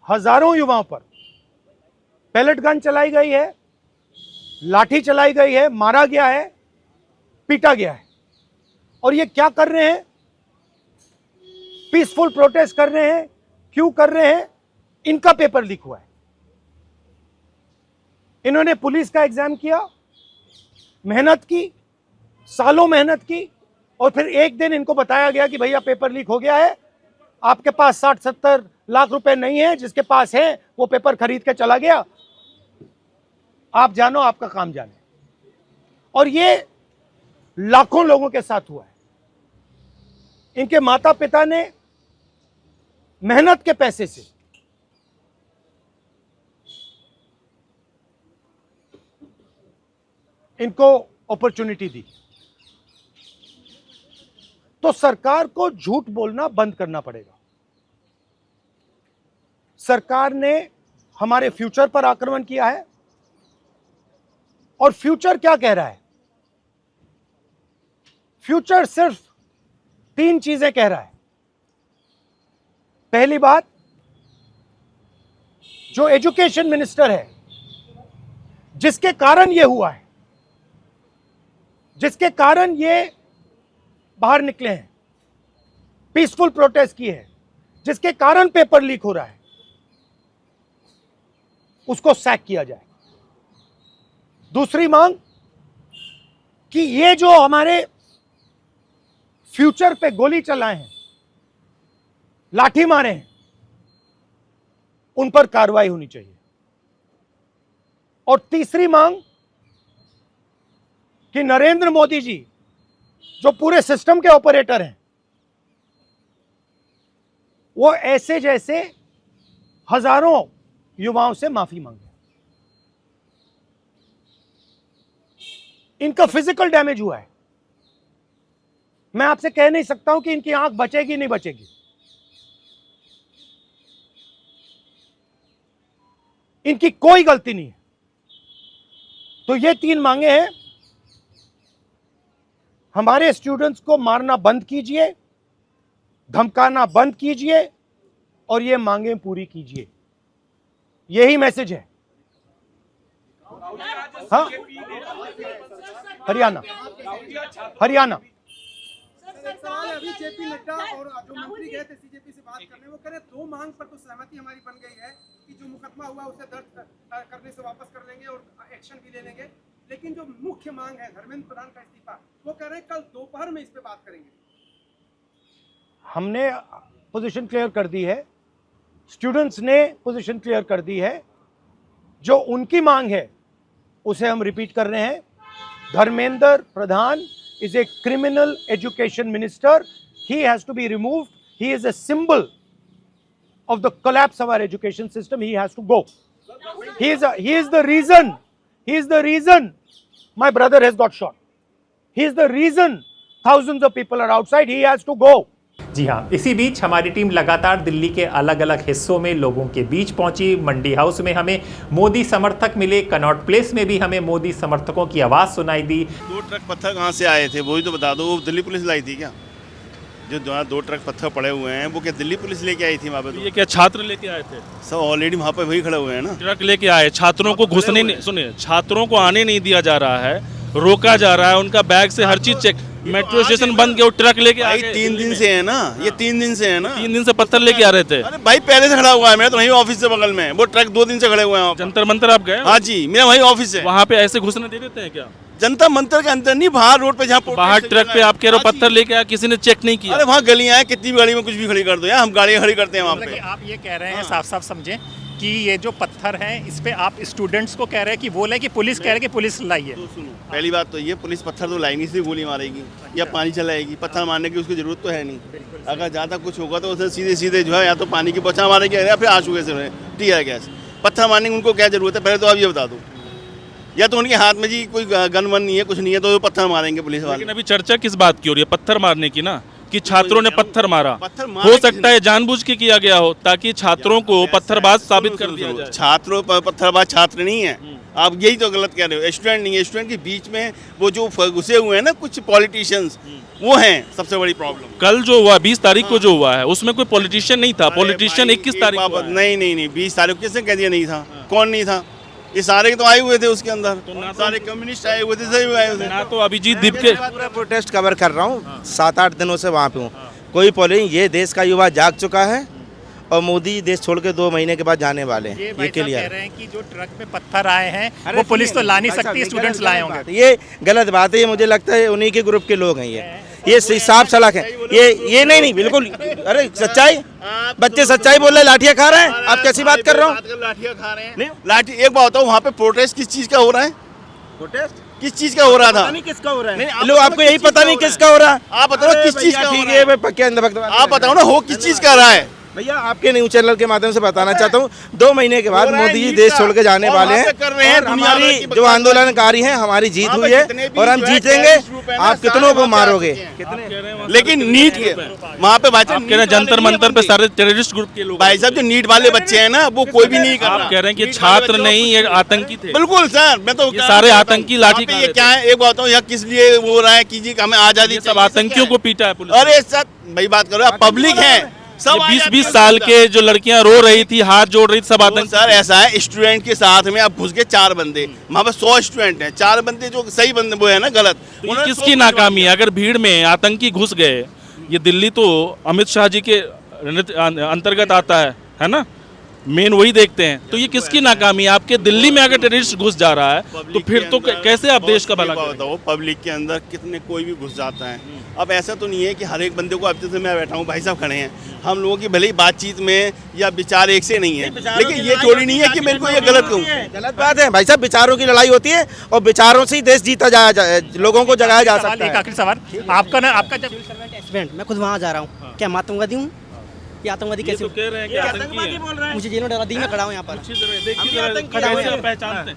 हजारों युवाओं पर पैलेट गन चलाई गई है, लाठी चलाई गई है, मारा गया है, पीटा गया है, और ये क्या कर रहे हैं? पीसफुल प्रोटेस्ट कर रहे हैं। क्यों कर रहे हैं? इनका पेपर लीक हुआ है। इन्होंने पुलिस का एग्जाम किया, मेहनत की, सालों मेहनत की, और फिर एक दिन इनको बताया गया कि भैया पेपर लीक हो गया है, आपके पास 60-70 लाख रुपए नहीं है, जिसके पास है वो पेपर खरीद के चला गया, आप जानो, आपका काम जाने। और ये लाखों लोगों के साथ हुआ है। इनके माता पिता ने मेहनत के पैसे से इनको अपॉर्चुनिटी दी। तो सरकार को झूठ बोलना बंद करना पड़ेगा। सरकार ने हमारे फ्यूचर पर आक्रमण किया है, और फ्यूचर क्या कह रहा है? फ्यूचर सिर्फ 3 चीजें कह रहा है। पहली बात, जो एजुकेशन मिनिस्टर है, जिसके कारण यह हुआ है, जिसके कारण ये बाहर निकले हैं, पीसफुल प्रोटेस्ट की है, जिसके कारण पेपर लीक हो रहा है, उसको सैक किया जाए। दूसरी मांग कि ये जो हमारे फ्यूचर पे गोली चलाए हैं, लाठी मारे हैं, उन पर कार्रवाई होनी चाहिए। और तीसरी मांग कि नरेंद्र मोदी जी, जो पूरे सिस्टम के ऑपरेटर हैं, वो ऐसे जैसे हजारों युवाओं से माफी मांगे। इनका फिजिकल डैमेज हुआ है। मैं आपसे कह नहीं सकता हूं कि इनकी आंख बचेगी नहीं बचेगी। इनकी कोई गलती नहीं है। तो ये 3 मांगे हैं। हमारे स्टूडेंट्स को मारना बंद कीजिए, धमकाना बंद कीजिए, और ये मांगे पूरी कीजिए। यही मैसेज है। हाँ, हरियाणा सवाल अभी जेपी नड्डा और जो मंत्री गए थे सीजेपी से बात करने, वो कह रहे 2 मांग पर तो सहमति हमारी बन गई है कि जो मुकदमा हुआ उसे दर्ज करने से वापस कर लेंगे और एक्शन भी ले लेंगे, लेकिन जो मुख्य मांग है धर्मेंद्र प्रधान का इस्तीफा, वो कह रहे हैं कल दोपहर में इस पे बात करेंगे। हमने पोजीशन क्लियर कर दी है, स्टूडेंट्स ने पोजीशन क्लियर कर दी है। जो उनकी मांग है उसे हम रिपीट कर रहे हैं। Dharmendra Pradhan is a criminal education minister. He has to be removed. He is a symbol of the collapse of our education system. He has to go. He is the reason. He is the reason my brother has got shot. He is the reason thousands of people are outside. He has to go. जी हाँ, इसी बीच हमारी team लगातार दिल्ली के अलग अलग हिस्सों में लोगों के बीच पहुंची। मंडी हाउस में हमें मोदी समर्थक मिले, कनॉट प्लेस में भी हमें मोदी समर्थकों की आवाज़ सुनाई दी। 2 ट्रक पत्थर कहाँ से आए थे वो भी तो बता दो। वो दिल्ली पुलिस लाई थी क्या? जो 2 ट्रक पत्थर पड़े हुए हैं वो क्या दिल्ली पुलिस लेके आई थी वहाँ पे? ये क्या छात्र लेके आए थे? सब ऑलरेडी वहाँ पे वही खड़े हुए हैं ना। ट्रक लेके आए, छात्रों को घुसने नहीं, सुनिए, छात्रों को आने नहीं दिया जा रहा है, रोका जा रहा है, उनका बैग से हर चीज चेक। मेट्रो स्टेशन बंद किया, ट्रक लेके भाई 3 दिन से है ना, ये 3 दिन से है ना। 3 दिन से पत्थर लेके आ रहे थे। अरे भाई पहले से खड़ा हुआ है, मैं तो वहीं ऑफिस से बगल में। वो ट्रक 2 दिन से खड़े हुए हैं। जंतर मंतर आप गए? हाँ जी, मेरा वहीं ऑफिस है। वहाँ पे ऐसे घुसने दे देते हैं क्या? जनता मंतर के अंदर नहीं, बाहर रोड पे जहाँ बाहर ट्रक पे आप कह रहे हो पत्थर लेके आया, किसी ने चेक नहीं किया? अरे वहाँ गलियाँ हैं, कितनी भी गाड़ी में कुछ भी खड़ी कर दो यार, हम गाड़ियाँ खड़ी करते हैं वहाँ पे। आप ये कह रहे हैं, साफ साफ समझें कि ये जो पत्थर हैं इस पे आप स्टूडेंट्स को कह रहे हैं कि वो लें कि पुलिस कह रहे हैं कि पुलिस लाइए? तो सुनो, पहली बात तो ये, पुलिस पत्थर तो लाई नहीं, सिर्फ गोली मारेगी या पानी चलाएगी। पत्थर मारने की उसकी जरूरत तो है नहीं। अगर ज़्यादा कुछ होगा तो उसे सीधे सीधे जो है या तो पानी की बौछार मारेगी या फिर आंसू से टीयर गैस। पत्थर मारने की उनको क्या जरूरत है, पहले तो आप ये बता दो। या तो उनके हाथ में जी कोई गन वन नहीं है, कुछ नहीं है, तो वो पत्थर मारेंगे पुलिस वाले। लेकिन अभी चर्चा किस बात की हो रही है? पत्थर मारने की ना, कि छात्रों ने पत्थर मारा। मारा हो सकता है जानबूझ के किया गया हो ताकि छात्रों को पत्थरबाज साबित कर दिया जाए। छात्रों पर पत्थरबाज छात्र नहीं है, आप यही तो गलत कह रहे हो। स्टूडेंट नहीं है, स्टूडेंट के बीच में वो जो घुसे हुए हैं ना कुछ पॉलिटिशियंस, वो हैं सबसे बड़ी प्रॉब्लम। कल जो हुआ 20 तारीख को जो हुआ है उसमें कोई पॉलिटिशियन नहीं था। पॉलिटिशियन 21 तारीख को। नहीं 20 तारीख को किसने कह दिया नहीं था? कौन नहीं था? ये सारे तो आए हुए थे उसके अंदर, तो सारे कम्युनिस्ट आए हुए थे, सही आए हुए थे ना। तो अभिजीत दीप के पूरा प्रोटेस्ट कवर कर रहा हूँ, 7-8 दिनों से वहाँ पे हूँ। कोई पॉलिटिशियन, ये देश का युवा जाग चुका है और मोदी देश छोड़ के 2 महीने के बाद जाने वाले हैं। ये क्लियर कह रहे हैं कि जो ट्रक में पत्थर आए हैं वो पुलिस तो ला नहीं सकती, स्टूडेंट्स लाए होंगे। ये गलत बात है, ये मुझे लगता है उन्हीं के ग्रुप के लोग हैं। ये साफ सलाख है ये नहीं बिल्कुल। अरे सच्चाई, बच्चे सच्चाई बोल रहे, लाठियाँ खा रहे हैं। आप कैसी बात कर रहे हो? लाठियाँ खा रहे हैं। लाठी, एक बात बताओ, वहाँ पे प्रोटेस्ट किस चीज का हो रहा है? प्रोटेस्ट किस चीज का हो रहा था? नहीं किसका हो रहा है? लो आपको यही पता नहीं किसका हो रहा है? आप बताओ किस चीज का? ठीक है, पक्के अंदर आप बताओ ना, हो किस चीज का रहा है? भैया आपके न्यूज चैनल के माध्यम से बताना चाहता हूँ, 2 महीने के बाद मोदी जी देश छोड़ के जाने वाले हैं और हमारी जो आंदोलनकारी हैं, हमारी जीत हुई है और हम जीतेंगे। आप कितनों को मारोगे? लेकिन नीट के वहाँ पे भाई जंतर मंतर पे सारे टेररिस्ट ग्रुप के लोग, भाई साहब जो नीट वाले बच्चे हैं ना, वो कोई भी नहीं कर रहा। आप कह रहे हैं कि छात्र नहीं, ये आतंकी थे। बिल्कुल सर, मैं तो सारे आतंकी लाठी। ये क्या है, एक बात बताऊँ, यहाँ किस लिए हो रहा है कि जी हमें आजादी? सब आतंकियों को पीटा है पुलिस। अरे सर भाई बात करो, आप पब्लिक है। 20-20 साल के जो लड़कियां रो रही थी, हाथ जोड़ रही थी, सब आतंकी। सर ऐसा है, स्टूडेंट के साथ में आप घुस गए 4 बंदे, वहाँ पे 100 स्टूडेंट हैं, 4 बंदे जो सही बंदे वो है ना गलत। तो किसकी नाकामी है? अगर भीड़ में आतंकी घुस गए, ये दिल्ली तो अमित शाह जी के अंतर्गत आता है ना, मेन वही देखते हैं। तो ये किसकी नाकामी है? आपके दिल्ली में अगर टेररिस्ट घुस जा रहा है तो फिर तो कैसे आप देश का भला बताओ? पब्लिक के अंदर कितने कोई भी घुस जाता है। अब ऐसा तो नहीं है कि हर एक बंदे को, अब जैसे मैं बैठा हूँ, भाई साहब खड़े हैं, हम लोगों की भले ही बातचीत में या विचार एक से नहीं है, लेकिन ये थोड़ी नहीं है कि मेरे को ये गलत कहूँ। गलत बात है भाई साहब, विचारों की लड़ाई होती है और विचारों से ही देश जीता जाए, लोगों को जगाया जा सकता है। आखिरी सवाल आपका ना, आपका जब मैं खुद वहाँ जा रहा हूँ, क्या मैं आतंकवादी हूँ? ये आतंकवादी कैसे तो कह रहे हैं कि आतंकी बोल रहा है? मुझे जेल में डाला दी, मैं खड़ा हूँ यहाँ पर।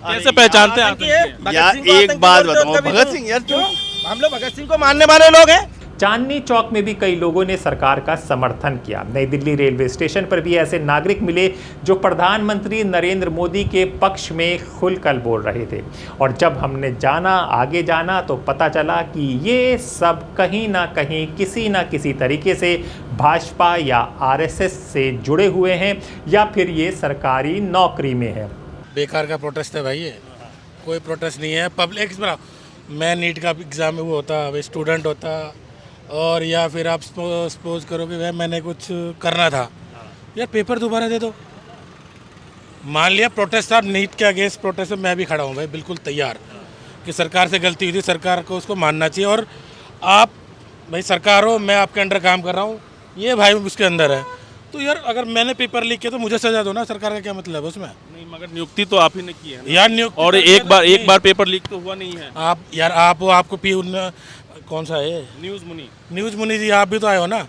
कैसे पहचानते हैं? यार एक बात बताओ, भगत सिंह यार क्यों? हम लोग भगत सिंह को मानने वाले लोग हैं। चांदनी चौक में भी कई लोगों ने सरकार का समर्थन किया। नई दिल्ली रेलवे स्टेशन पर भी ऐसे नागरिक मिले जो प्रधानमंत्री नरेंद्र मोदी के पक्ष में खुलकर बोल रहे थे। और जब हमने आगे जाना तो पता चला कि ये सब कहीं ना कहीं किसी ना किसी तरीके से भाजपा या आरएसएस से जुड़े हुए हैं या फिर ये सरकारी नौकरी में है। बेकार का प्रोटेस्ट है भाई, ये कोई प्रोटेस्ट नहीं है। पब्लिक, मैं नीट का एग्ज़ाम में वो होता, स्टूडेंट होता, और या फिर आप सपोज करो कि भाई मैंने कुछ करना था, यार पेपर दोबारा दे दो। मान लिया प्रोटेस्ट, आप नीट के अगेंस्ट प्रोटेस्ट में मैं भी खड़ा हूँ भाई, बिल्कुल तैयार कि सरकार से गलती हुई थी, सरकार को उसको मानना चाहिए। और आप भाई सरकार हो, मैं आपके अंडर काम कर रहा हूँ, ये भाई उसके अंदर है। तो यार अगर मैंने पेपर लीक किया तो मुझे सजा दो ना, सरकार का क्या मतलब है उसमें? नहीं, मगर नियुक्ति तो आप ही ने की है ना। यार नियुक्ति और एक बार पेपर लीक तो हुआ नहीं है। आप यार आपको कौन सा है न्यूज़ मुनी जी, आप भी तो आए हो ना।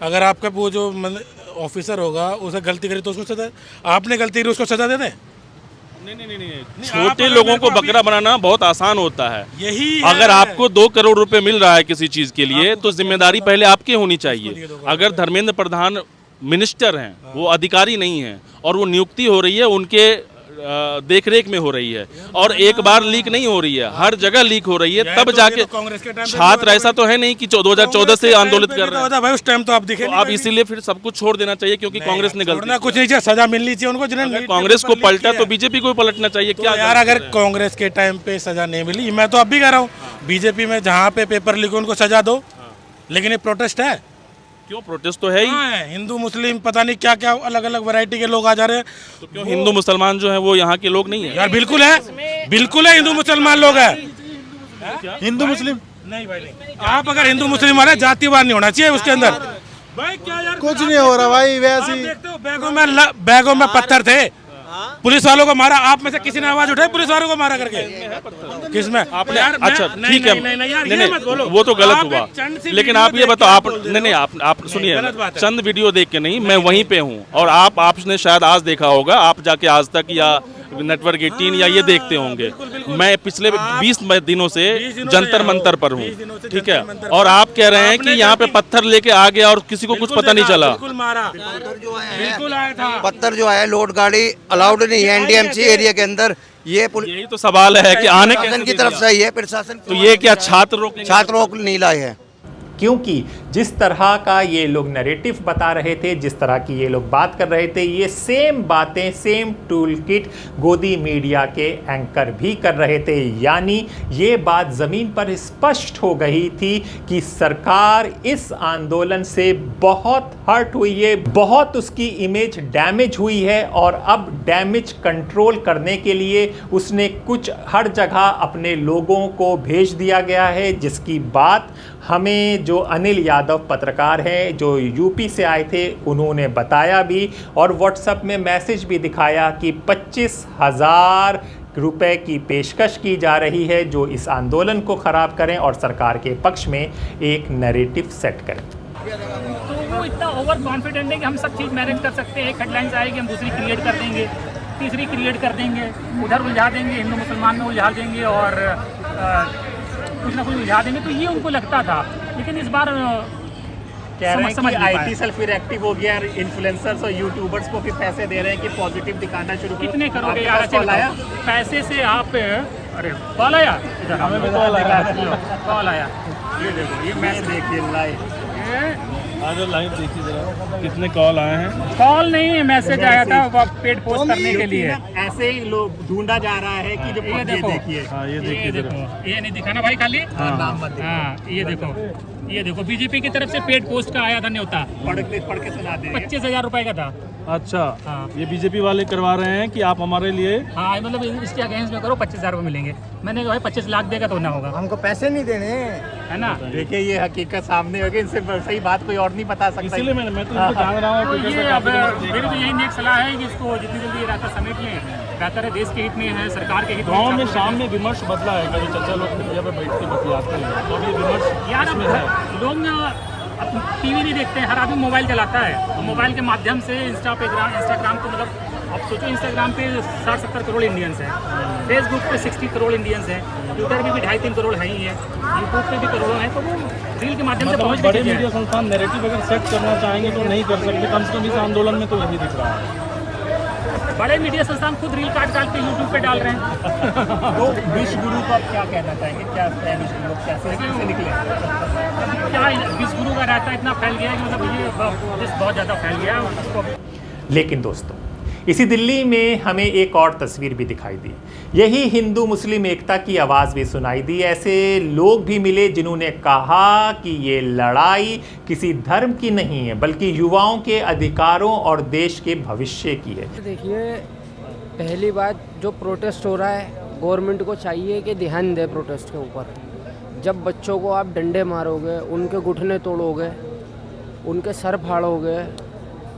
अगर आपका वो जो ऑफिसर होगा उसे गलती करी तो उसको सजा, आपने गलती करी उसको सजा दे दें? नहीं, छोटे लोगों को बकरा बनाना बहुत आसान होता है। यही अगर आपको 2 करोड़ रुपए मिल रहा है किसी चीज के लिए तो जिम्मेदारी पहले आपकी होनी चाहिए। अगर धर्मेंद्र प्रधान मिनिस्टर हैं, वो अधिकारी नहीं हैं, और वो नियुक्ति हो रही है उनके देखरेख में हो रही है, और एक बार लीक नहीं हो रही है, हर जगह लीक हो रही है, तब जाके छात्र ऐसा तो है नहीं कि 2014 से आंदोलित कर रहे हैं भाई, उस टाइम तो आप दिखे। तो आप इसीलिए फिर सब कुछ छोड़ देना चाहिए क्योंकि कांग्रेस ने गलती कुछ नहीं चाहिए, सजा मिलनी चाहिए उनको। अगर कांग्रेस को पलटा तो बीजेपी को पलटना चाहिए। क्या यार अगर कांग्रेस के टाइम पे सजा नहीं मिली, मैं तो अब भी कह रहा हूँ बीजेपी में जहाँ पे पेपर लीक उनको सजा दो, लेकिन ये प्रोटेस्ट है। क्यों? प्रोटेस्ट तो है ही। हिंदू मुस्लिम पता नहीं क्या क्या अलग अलग वैरायटी के लोग आ जा रहे हैं। तो क्यों हिंदू मुसलमान जो है वो यहाँ के लोग नहीं है? यार बिल्कुल है, हिंदू मुसलमान लोग हैं। हिंदू मुस्लिम नहीं भाई नहीं। आप अगर हिंदू मुस्लिम वाले जातिवाद नहीं होना चाहिए उसके अंदर। भाई क्या यार कुछ नहीं हो रहा भाई, वैसे ही देखते हो बैगों में पत्थर थे, पुलिस वालों को मारा। आप में से किसी ने आवाज उठाई पुलिस वालों को मारा करके? किसमें आपने? अच्छा ठीक है, नहीं वो तो गलत हुआ, लेकिन आप ये बताओ, आप नहीं आप सुनिए, चंद वीडियो देख के नहीं, मैं वहीं पे हूँ, और आपने शायद आज देखा होगा, आप जाके आज तक या नेटवर्क 18 या ये देखते होंगे। मैं पिछले 20 दिनों से जंतर मंतर पर हूँ, ठीक है, और आप कह रहे हैं कि यहाँ पे पत्थर लेके आ गया और किसी को कुछ पता नहीं चला। पत्थर जो है लोड गाड़ी अलाउड नहीं है एनडीएमसी एरिया के अंदर। यही तो सवाल है कि आने की तरफ से ही है प्रशासन। तो ये क्या छात्र रोक नहीं लाए है? क्योंकि जिस तरह का ये लोग नैरेटिव बता रहे थे, जिस तरह की ये लोग बात कर रहे थे, ये सेम बातें, सेम टूल किट गोदी मीडिया के एंकर भी कर रहे थे। यानी ये बात ज़मीन पर स्पष्ट हो गई थी कि सरकार इस आंदोलन से बहुत हर्ट हुई है, बहुत उसकी इमेज डैमेज हुई है, और अब डैमेज कंट्रोल करने के लिए उसने कुछ हर जगह अपने लोगों को भेज दिया गया है, जिसकी बात हमें जो अनिल यादव पत्रकार हैं जो यूपी से आए थे उन्होंने बताया भी, और व्हाट्सएप में मैसेज भी दिखाया कि 25,000 रुपए की पेशकश की जा रही है जो इस आंदोलन को ख़राब करें और सरकार के पक्ष में एक नैरेटिव सेट करें। तो वो इतना ओवर कॉन्फिडेंट है कि हम सब चीज़ मैनेज कर सकते हैं। एक हेडलाइंस आएगी, हम दूसरी क्रिएट कर देंगे, तीसरी क्रिएट कर देंगे, उधर उलझा देंगे, हिंदू मुसलमान में उलझा देंगे, और कुछ ना कुछ उलझा देंगे। तो ये उनको लगता था, लेकिन इस बार कह रहे हैं कि आईटी सेल फिर एक्टिव हो गया, इन्फ्लुएंसर्स और यूट्यूबर्स को फिर पैसे दे रहे हैं कि पॉजिटिव दिखाना शुरू करो। कितने करोगे यार? पैसे से आप, अरे कॉल आया, इधर हमें कॉल आया, ये देखो, ये मैच देखिए लाइव, लाइव देखिए जरा कितने कॉल आए हैं। कॉल नहीं, मैसेज आया था पेड पोस्ट करने के लिए। ऐसे ही लोग ढूंढा जा रहा है कि जो ये देखो, ये देखो, ये नहीं दिखाना भाई खाली। हाँ, ये देखो बीजेपी की तरफ से पेड पोस्ट का आया था न्योता, पढ़ के सुना दे। 25,000 रुपए का था। अच्छा, ये बीजेपी वाले करवा रहे हैं कि आप हमारे लिए, हाँ मतलब इसके अगेंस्ट में करो, 25,000 रुपए मिलेंगे। मैंने कहा 25 लाख देगा तो ना होगा, हमको पैसे नहीं देने, है ना। देखिए ये हकीकत सामने होगी, इनसे सही बात कोई और नहीं बता सकता, इसलिए मैं तो इनको जान रहा हूँ। मेरी तो यही नेक सलाह है कि इसको जितनी जल्दी ये रास्ता समेट लें, बेहतर है, देश के हित में है, सरकार के हित में। गाँव में शाम में विमर्श बदला है, कभी चाचा लोग यहाँ पे बैठ के बतियाते हैं, तो ये विमर्श यार लोग टीवी नहीं देखते हैं, हर आदमी मोबाइल चलाता है, और मोबाइल के माध्यम से इंस्टाग्राम को, मतलब आप सोचो इंस्टाग्राम पे 60-70 करोड़ इंडियंस हैं, फेसबुक पे 60 करोड़ इंडियंस हैं, ट्विटर पे भी 2.5-3 करोड़ है ही है, यूट्यूब पे भी करोड़ों हैं। तो वो रील के माध्यम से पहुँच बड़े मीडिया संस्थान नैरेटिव अगर सेट करना चाहेंगे तो नहीं कर सकते, कम से कम इस आंदोलन में तो यही दिख रहा है। बड़े मीडिया संस्थान खुद रील काट के यूट्यूब पे डाल रहे हैं। तो विश्व गुरु को आप क्या कहना चाहेंगे, क्या विश्व गुरु कैसे निकले? क्या विश्व गुरु का रहता इतना फैल गया है कि मतलब ये बहुत ज़्यादा फैल गया है उसको। लेकिन दोस्तों, इसी दिल्ली में हमें एक और तस्वीर भी दिखाई दी, यही हिंदू मुस्लिम एकता की आवाज़ भी सुनाई दी। ऐसे लोग भी मिले जिन्होंने कहा कि ये लड़ाई किसी धर्म की नहीं है बल्कि युवाओं के अधिकारों और देश के भविष्य की है। देखिए, पहली बात, जो प्रोटेस्ट हो रहा है, गवर्नमेंट को चाहिए कि ध्यान दे प्रोटेस्ट के ऊपर। जब बच्चों को आप डंडे मारोगे, उनके घुटने तोड़ोगे, उनके सर फाड़ोगे,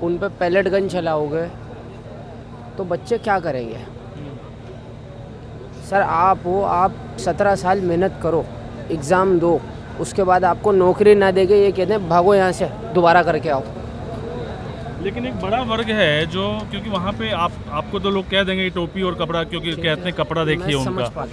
उन पे पैलेट गन चलाओगे तो बच्चे क्या करेंगे? सर आप 17 साल मेहनत करो, एग्ज़ाम दो, उसके बाद आपको नौकरी ना देंगे, ये कहते हैं भागो यहाँ से, दोबारा करके आओ। लेकिन एक बड़ा वर्ग है जो, क्योंकि वहाँ पे आपको तो लोग कह देंगे टोपी और कपड़ा, क्योंकि कहते हैं कपड़ा देखिए उनका।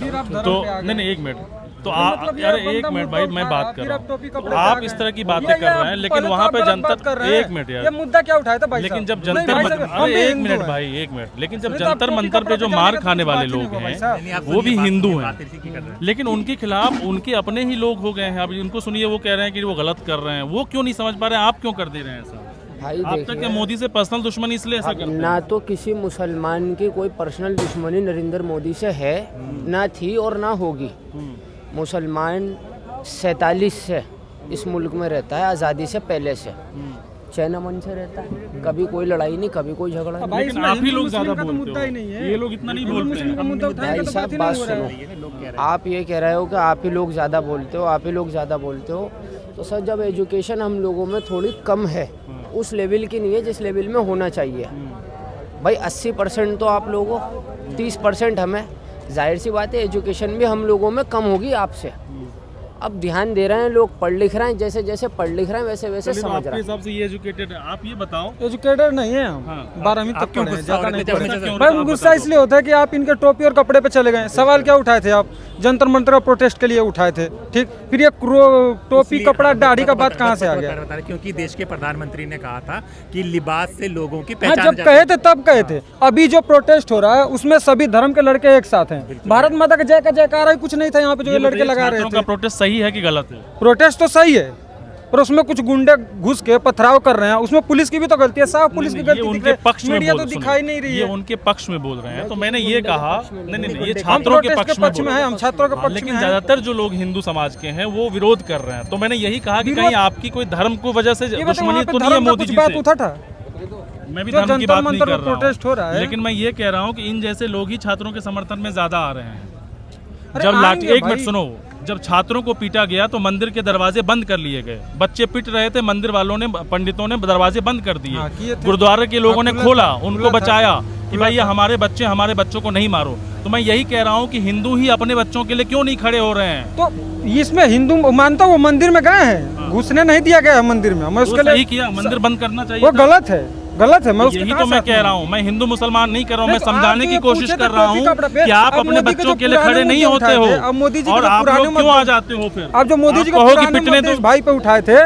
तो नहीं एक मिनट, तो अरे एक मिनट भाई, मैं बात कर रहा हूँ। आप इस तरह की बातें कर रहे हैं, लेकिन वहाँ पे जनता, एक मिनट यार, ये मुद्दा क्या उठाया था भाई? लेकिन जब अरे एक मिनट भाई, एक मिनट, लेकिन जब जंतर मंतर पे जो मार खाने वाले लोग हैं वो भी हिंदू हैं, लेकिन उनके खिलाफ उनके अपने ही लोग हो गए हैं। अब उनको सुनिए, वो कह रहे हैं कि वो गलत कर रहे हैं, वो क्यों नहीं समझ पा रहे हैं, आप क्यों कर दे रहे हैं ऐसा? भाई आप तक क्या मोदी से पर्सनल दुश्मनी इसलिए ऐसा करते हैं? ना तो किसी मुसलमान की कोई पर्सनल दुश्मनी नरेंद्र मोदी से है, ना थी और ना होगी। मुसलमान 47 से इस मुल्क में रहता है, आज़ादी से पहले से चैन अमन से रहता है, कभी कोई लड़ाई नहीं, कभी कोई झगड़ा नहीं। लेकिन आप ही लोग ज़्यादा बोलते हो, ये लोग इतना नहीं बोलते हैं। भाई साहब बात सुनो, आप ये कह रहे हो कि आप ही लोग ज़्यादा बोलते हो, आप ही लोग ज़्यादा बोलते हो, तो सर जब एजुकेशन हम लोगों में थोड़ी कम है, उस लेवल की नहीं है जिस लेवल में होना चाहिए। भाई 80% तो आप लोगों, 30% हमें, जाहिर सी बात है एजुकेशन भी हम लोगों में कम होगी आपसे। अब ध्यान दे रहे हैं लोग, पढ़ लिख रहे हैं, जैसे जैसे पढ़ लिख रहे हैं वैसे वैसे समझ रहे हैं। आपके हिसाब से ये एजुकेटेड है, आप ये बताओ। एजुकेटेड नहीं है हम, 12वीं तक पढ़े हैं, ज़्यादा नहीं पढ़े। भाई गुस्सा इसलिए होता है कि आप इनके टोपी और कपड़े पे चले गए। सवाल क्या उठाए थे आप? जंतर मंतर प्रोटेस्ट के लिए उठाए थे, ठीक? फिर ये टोपी कपड़ा दाढ़ी का बात कहाँ से आ गया? क्योंकि देश के प्रधानमंत्री ने कहा था कि लिबास से लोगों की हाँ, पहचान जब कहे थे तब कहे थे। अभी जो प्रोटेस्ट हो रहा है उसमें सभी धर्म के लड़के एक साथ हैं। भारत माता का जय का जयकारा कुछ नहीं था यहाँ पे जो ये लड़के लगा रहे थे। प्रोटेस्ट सही है कि गलत है? प्रोटेस्ट तो सही है, पर उसमें कुछ गुंडे घुस के पथराव कर रहे हैं, उसमें पुलिस की भी तो गलती है, साफ पुलिस की गलती। उनके पक्ष में मीडिया तो दिखाई नहीं रही है, ये उनके पक्ष में बोल रहे हैं। तो मैंने ये कहा नहीं, ये छात्रों के पक्ष में है, हम छात्रों के पक्ष में। लेकिन ज्यादातर जो लोग हिंदू समाज के हैं वो विरोध कर रहे हैं। तो मैंने यही कहा कि कहीं आपकी कोई धर्म को वजह से दुश्मनी तो नहीं है मोदी जी से? मैं भी धर्म की बात नहीं कर रहा हूँ, लेकिन मैं ये कह रहा हूँ कि इन जैसे लोग ही छात्रों के समर्थन में ज्यादा आ रहे हैं। जब लाठी, एक मिनट सुनो, जब छात्रों को पीटा गया तो मंदिर के दरवाजे बंद कर लिए गए। बच्चे पिट रहे थे, मंदिर वालों ने, पंडितों ने दरवाजे बंद कर दिए। गुरुद्वारे के लोगों ने खोला, उनको बचाया कि भाई ये हमारे बच्चे, हमारे बच्चों को नहीं मारो। तो मैं यही कह रहा हूँ कि हिंदू ही अपने बच्चों के लिए क्यों नहीं खड़े हो रहे हैं? तो इसमें हिंदू मानता हूँ, वो मंदिर में गए हैं, घुसने नहीं दिया गया है मंदिर में। मैं उसके लिए किया, मंदिर बंद करना चाहिए। वो गलत है, गलत है। मैं यही तो मैं कह रहा हूँ, मैं हिंदू मुसलमान नहीं कर रहा हूँ, मैं समझाने की कोशिश कर रहा हूँ कि आप अपने बच्चों के लिए खड़े नहीं होते हो और आप लोग क्यों आ जाते हो? फिर आप जो मोदी जी को पुराने भाई पे उठाए थे,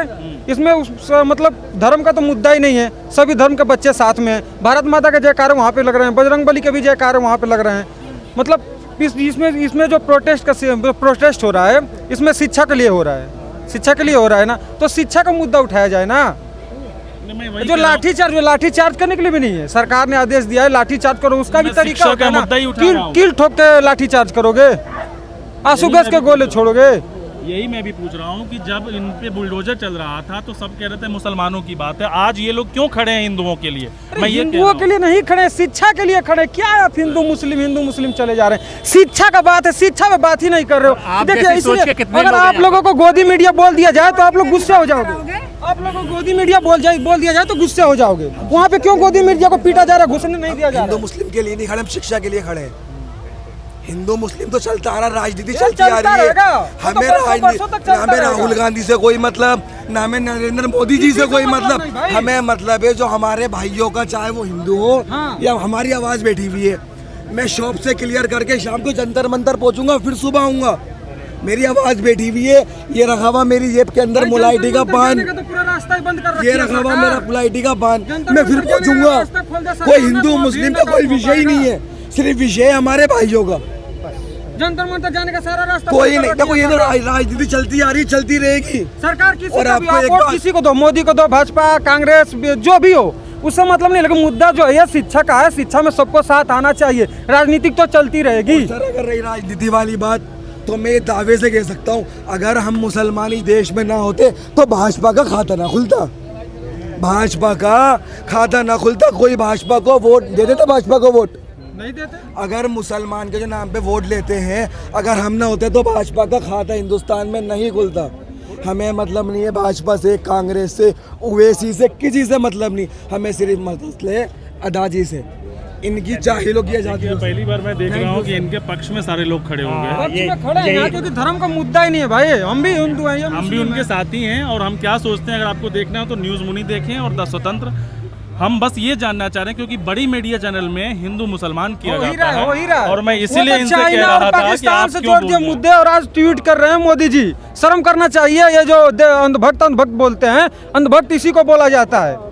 इसमें मतलब धर्म का तो मुद्दा ही नहीं है। सभी धर्म के बच्चे साथ में हैं, भारत माता के जयकारे वहाँ पे लग रहे हैं, बजरंगबली के भी जयकारे वहाँ पे लग रहे हैं। मतलब इसमें जो प्रोटेस्ट हो रहा है, इसमें शिक्षा के लिए हो रहा है, शिक्षा के लिए हो रहा है ना, तो शिक्षा का मुद्दा उठाया जाए ना। जो लाठीचार्ज करने के लिए भी नहीं है, सरकार ने आदेश दिया है लाठीचार्ज करो, उसका भी तरीका होता है ना। कील ठोक के लाठीचार्ज करोगे, आंसू गैस के गोले छोड़ोगे? यही मैं भी पूछ रहा हूँ कि जब इन पे बुलडोजर चल रहा था तो सब कह रहे थे मुसलमानों की बात है, आज ये लोग क्यों खड़े हैं हिंदुओं के लिए? मैं ये हिंदुओं के लिए नहीं खड़े, शिक्षा के लिए खड़े। क्या आप हिंदू मुस्लिम चले जा रहे हैं? शिक्षा का बात है, शिक्षा में बात ही नहीं कर रहे हो। देखिए, इसलिए अगर आप लोगों को गोदी मीडिया बोल दिया जाए तो आप लोग गुस्से हो जाओगे। आप लोगों को गोदी मीडिया बोल दिया जाए तो गुस्से हो जाओगे। वहाँ पे क्यों गोदी मीडिया को पीटा जा रहा है, घुसने नहीं दिया जा रहा? हिंदू मुस्लिम के लिए नहीं खड़े, हम शिक्षा के लिए खड़े हैं। हिंदू मुस्लिम तो चलता आ रहा, राजनीति चलती आ रही है। हमें राजनीति, ना हमें राहुल गांधी से कोई मतलब, ना हमें नरेंद्र मोदी जी से कोई मतलब। हमें मतलब है जो हमारे भाइयों का, चाहे वो हिंदू हो या हमारी आवाज बैठी हुई है। मैं शॉप से क्लियर करके शाम को जंतर मंतर पहुंचूंगा, फिर सुबह आऊंगा। मेरी आवाज बैठी हुई है, ये रखा हुआ मेरी जेब के अंदर मुलाइटी का पान, ये रखा हुआ मेरा मुलाइटी का पान, मैं फिर पहुंचूंगा। कोई हिंदू मुस्लिम का कोई विषय ही नहीं है, सिर्फ विषय हमारे भाइयों का। जंतर मंतर जाने का सारा रास्ता कोई नहीं, देखो ये तो राजनीति चलती आ रही, चलती रहेगी। सरकार किसी को दो, मोदी को दो, भाजपा, कांग्रेस, जो भी हो, उससे मतलब नहीं। लेकिन मुद्दा जो है शिक्षा का है, शिक्षा में सबको साथ आना चाहिए। राजनीतिक तो चलती रहेगी। अगर रही राजनीति वाली बात, तो मैं दावे से कह सकता हूँ, अगर हम मुसलमानी देश में ना होते तो भाजपा का खाता ना खुलता, भाजपा का खाता ना खुलता। कोई भाजपा को वोट दे देता, भाजपा को वोट नहीं देते। अगर मुसलमान के जो नाम पे वोट लेते हैं, अगर हम ना होते तो भाजपा का खाता हिंदुस्तान में नहीं खुलता। हमें मतलब नहीं है भाजपा से, कांग्रेस से, ओवैसी से, किसी से मतलब नहीं, हमें सिर्फ मसले अडाजी से, इनकी जाहिलों की आजादी। पहली बार मैं देख रहा हूँ कि इनके पक्ष में सारे लोग खड़े होंगे। पक्ष में खड़े हैं यहाँ, क्योंकि धर्म का मुद्दा ही नहीं है भाई, हम भी हिंदू हैं, हम भी उनके साथी हैं। और हम क्या सोचते हैं, अगर आपको देखना हो तो न्यूज़ मुनी देखें और द स्वतंत्र। हम बस ये जानना चाह रहे हैं, क्योंकि बड़ी मीडिया चैनल में हिंदू मुसलमान किया जाता है, और मैं इसीलिए इनसे कह रहा था कि आप क्यों बोल रहे हैं मुद्दे और आज ट्वीट कर रहे हैं मोदी जी। शर्म करना चाहिए, ये जो अंधभक्त बोलते हैं, अंधभक्त इसी को बोला जाता है।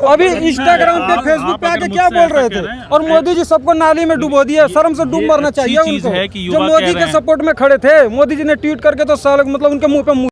अभी इंस्टाग्राम पे, फेसबुक पे आके क्या बोल रहे थे, और मोदी जी सबको नाली में डुबो दिया। शर्म से डूब मरना चाहिए उनको, जो मोदी के सपोर्ट में खड़े थे। मोदी जी ने ट्वीट करके तो साल मतलब उनके मुंह पे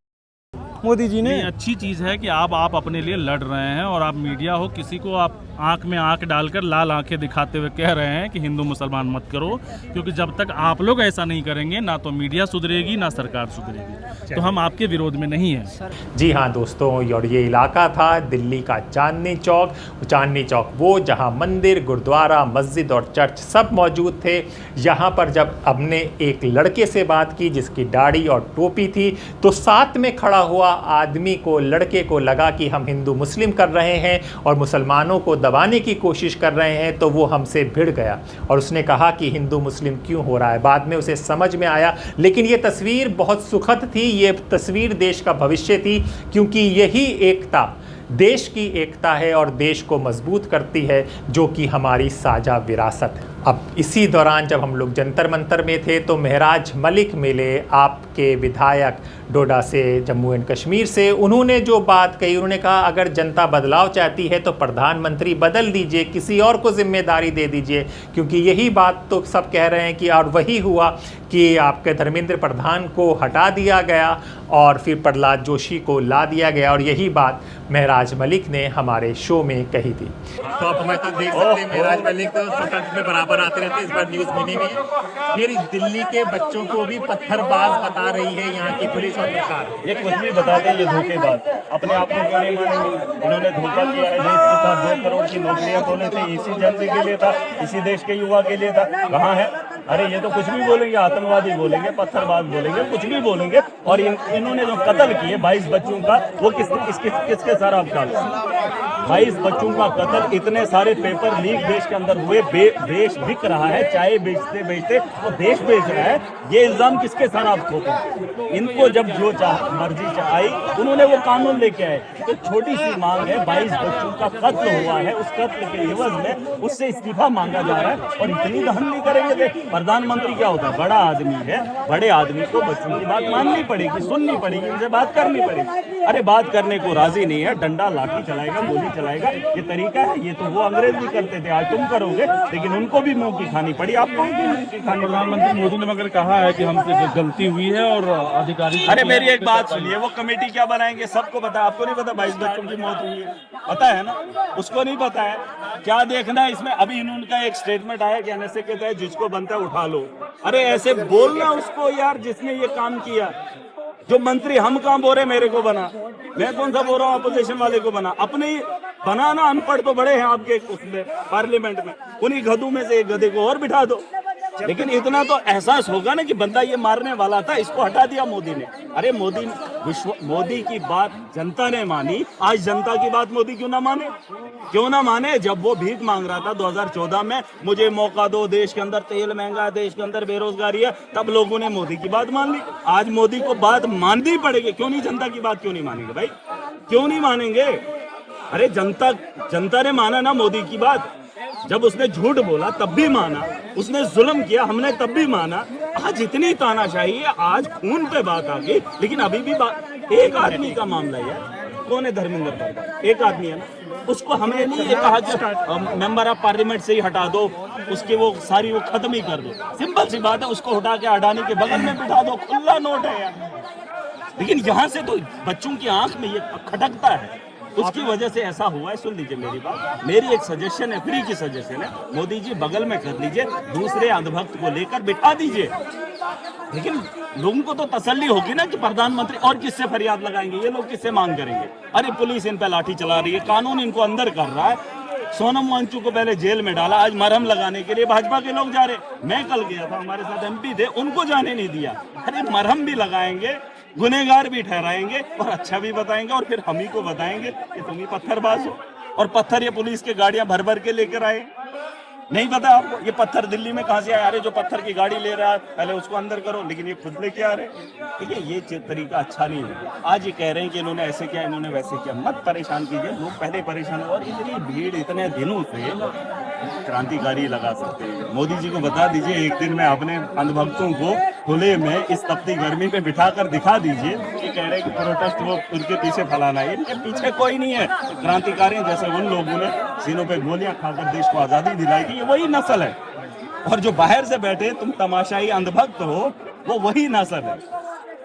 मोदी जी ने। अच्छी चीज़ है कि आप अपने लिए लड़ रहे हैं, और आप मीडिया हो, किसी को आप आंख में आंख डालकर लाल आंखें दिखाते हुए कह रहे हैं कि हिंदू मुसलमान मत करो, क्योंकि जब तक आप लोग ऐसा नहीं करेंगे ना तो मीडिया सुधरेगी ना सरकार सुधरेगी। तो हम आपके विरोध में नहीं हैं। जी हाँ दोस्तों, और ये इलाका था दिल्ली का चांदनी चौक। चांदनी चौक वो जहाँ मंदिर, गुरुद्वारा, मस्जिद और चर्च सब मौजूद थे। यहाँ पर जब हमने एक लड़के से बात की जिसकी दाढ़ी और टोपी थी, तो साथ में खड़ा हुआ आदमी को, लड़के को लगा कि हम हिंदू मुस्लिम कर रहे हैं और मुसलमानों को दबाने की कोशिश कर रहे हैं, तो वो हमसे भिड़ गया और उसने कहा कि हिंदू मुस्लिम क्यों हो रहा है। बाद में उसे समझ में आया, लेकिन ये तस्वीर बहुत सुखद थी। ये तस्वीर देश का भविष्य थी, क्योंकि यही एकता देश की एकता है और देश को मजबूत करती है, जो कि हमारी साझा विरासत है। अब इसी दौरान जब हम लोग जंतर मंतर में थे तो महराज मलिक मिले, आपके विधायक डोडा से, जम्मू एंड कश्मीर से। उन्होंने जो बात कही, उन्होंने कहा अगर जनता बदलाव चाहती है तो प्रधानमंत्री बदल दीजिए, किसी और को जिम्मेदारी दे दीजिए, क्योंकि यही बात तो सब कह रहे हैं कि, और वही हुआ कि आपके धर्मेंद्र प्रधान को हटा दिया गया और फिर प्रहलाद जोशी को ला दिया गया, और यही बात महराज मलिक ने हमारे शो में कही थी। तो अब मैं तो देख सकते हैं महराज मलिक तो स्वतंत्र में बराबर आते रहते हैं, इस बार न्यूज़ मिनी में फिर दिल्ली के बच्चों को भी पत्थरबाज बता रही है यहाँ की पुलिस और सरकार। ये कुछ भी बताते हैं, ये धोखेबाज अपने आप को क्यों नहीं मानेंगे। उन्होंने धोखा किया है, 2 करोड़ की नौकरियां बोले थे, इसी जनता के लिए था, इसी देश के युवा के लिए था। कहाँ है? अरे ये तो कुछ भी बोलेंगे, आतंकवादी बोलेंगे, पत्थरबाज बोलेंगे, कुछ भी बोलेंगे। और इन्होंने जो कत्ल किए 22 बच्चों का, वो किसके सारा अवकाश? 22 बच्चों का कत्ल, इतने सारे पेपर लीक देश के अंदर हुए, देश बिक रहा है, चाय बेचते बेचते वो देश बेच रहा है। ये इल्जाम किसके सारा आप ठोकें? इनको जब जो मर्जी आई, उन्होंने वो कानून लेके आए। तो छोटी सी मांग है, 22 बच्चों का कत्ल हुआ है, उस कत्ल के एवज में उससे इस्तीफा मांगा जा रहा है, और इतनी दहन नहीं करेंगे। प्रधानमंत्री क्या होता है? बड़ा आदमी है, बड़े आदमी को बच्चों की बात माननी पड़ेगी, सुननी पड़ेगी, उनसे बात करनी पड़ेगी। अरे बात करने को राजी नहीं है, डंडा लाठी चलाएगा, गोली चलाएगा, ये तरीका है? ये तो वो अंग्रेज भी करते थे, आज तुम करोगे, लेकिन उनको भी मुंह की खानी पड़ी, आपको भी मुंह की खानी। प्रधानमंत्री मोदी ने मगर कहा है कि हमसे गलती हुई है और अधिकारी। अरे मेरी एक बात सुनिए, वो कमेटी क्या बनाएंगे सबको पता है, आपको नहीं पता 22 बच्चों की मौत हुई है? पता है ना, उसको नहीं पता है। क्या देखना है इसमें? अभी इनका एक स्टेटमेंट आया कि एनएसए के तहत जिसको बनता है उठा लो। अरे ऐसे बोलना उसको यार, जिसने ये काम किया। जो मंत्री हम काम बोल रहे मेरे को बना, मैं कौन सा बोल रहा हूँ अपोजिशन वाले को बना? अपने ही बनाना, अनपढ़ तो बड़े हैं आपके उसमें पार्लियामेंट में, उन्हीं गधों में से एक गधे को और बिठा दो। लेकिन इतना तो एहसास होगा ना कि बंदा ये मारने वाला था, इसको हटा दिया मोदी ने। अरे मोदी की बात जनता ने मानी, आज जनता की बात मोदी क्यों ना माने? क्यों ना माने? जब वो भीख मांग रहा था 2014 में, मुझे मौका दो, देश के अंदर तेल महंगा है, देश के अंदर बेरोजगारी है, तब लोगों ने मोदी की बात मान ली। आज मोदी को बात माननी पड़ेगी। क्यों नहीं? जनता की बात क्यों नहीं मानेंगे भाई? क्यों नहीं मानेंगे? अरे जनता ने माना ना मोदी की बात। जब उसने झूठ बोला तब भी माना, उसने जुल्म किया हमने तब भी माना। आज इतनी तानाशाही है, आज खून पे बात आ गई, लेकिन अभी भी एक आदमी का मामला है। कौन है? धर्मेंद्र प्रधान, एक आदमी है ना, उसको हमने नहीं ये कहा कि मेंबर ऑफ पार्लियामेंट से ही हटा दो, उसके वो सारी वो खत्म ही कर दो। सिंपल सी बात है, उसको उठा के अडानी के बगल में बिठा दो, खुला नोट है यार। लेकिन यहाँ से तो बच्चों की आंख में ये खटकता है, उसकी वजह से ऐसा हुआ है। सुन लीजिए मेरी बात, मेरी एक सजेशन है, फ्री की सजेशन है, मोदी जी बगल में कर लीजिए, दूसरे अंधभक्त को लेकर बिठा दीजिए। लेकिन लोगों को तो तसल्ली होगी ना कि प्रधानमंत्री, और किससे फरियाद लगाएंगे ये लोग, किससे मांग करेंगे? अरे पुलिस इन पे लाठी चला रही है, कानून इनको अंदर कर रहा है। सोनम वांगचुक को पहले जेल में डाला, आज मरहम लगाने के लिए भाजपा के लोग जा रहे। मैं कल गया था, हमारे साथ एमपी थे, उनको जाने नहीं दिया। अरे मरहम भी लगाएंगे, गुनहगार भी ठहराएंगे और अच्छा भी बताएंगे, और फिर हम ही को बताएंगे कि तुम ही पत्थरबाज हो। और पत्थर ये पुलिस के गाड़ियां भर भर के लेकर आए, नहीं पता आपको ये पत्थर दिल्ली में कहां से आया? अरे जो पत्थर की गाड़ी ले रहा है पहले उसको अंदर करो, लेकिन ये खुद लेके आ रहे। ठीक है, ये तरीका अच्छा नहीं है। आज ये कह रहे हैं कि इन्होंने ऐसे किया, इन्होंने वैसे किया, मत परेशान कीजिए, लोग पहले परेशान हो। और इतनी भीड़ इतने दिनों से क्रांतिकारी लगा सकते हैं। मोदी जी को बता दीजिए, एक दिन में अपने अंधभक्तों को खुले में इस तपती गर्मी में बिठाकर दिखा दीजिए कि कह रहे हैं कि प्रोटेस्ट वो उनके पीछे फैलाना है। इनके पीछे कोई नहीं है। क्रांतिकारी जैसे उन लोगों ने सीनों पे गोलियां खाकर देश को आजादी दिलाई थी, ये वही नस्ल है। और जो बाहर से बैठे तुम तमाशाई अंधभक्त हो, वो वही नस्ल है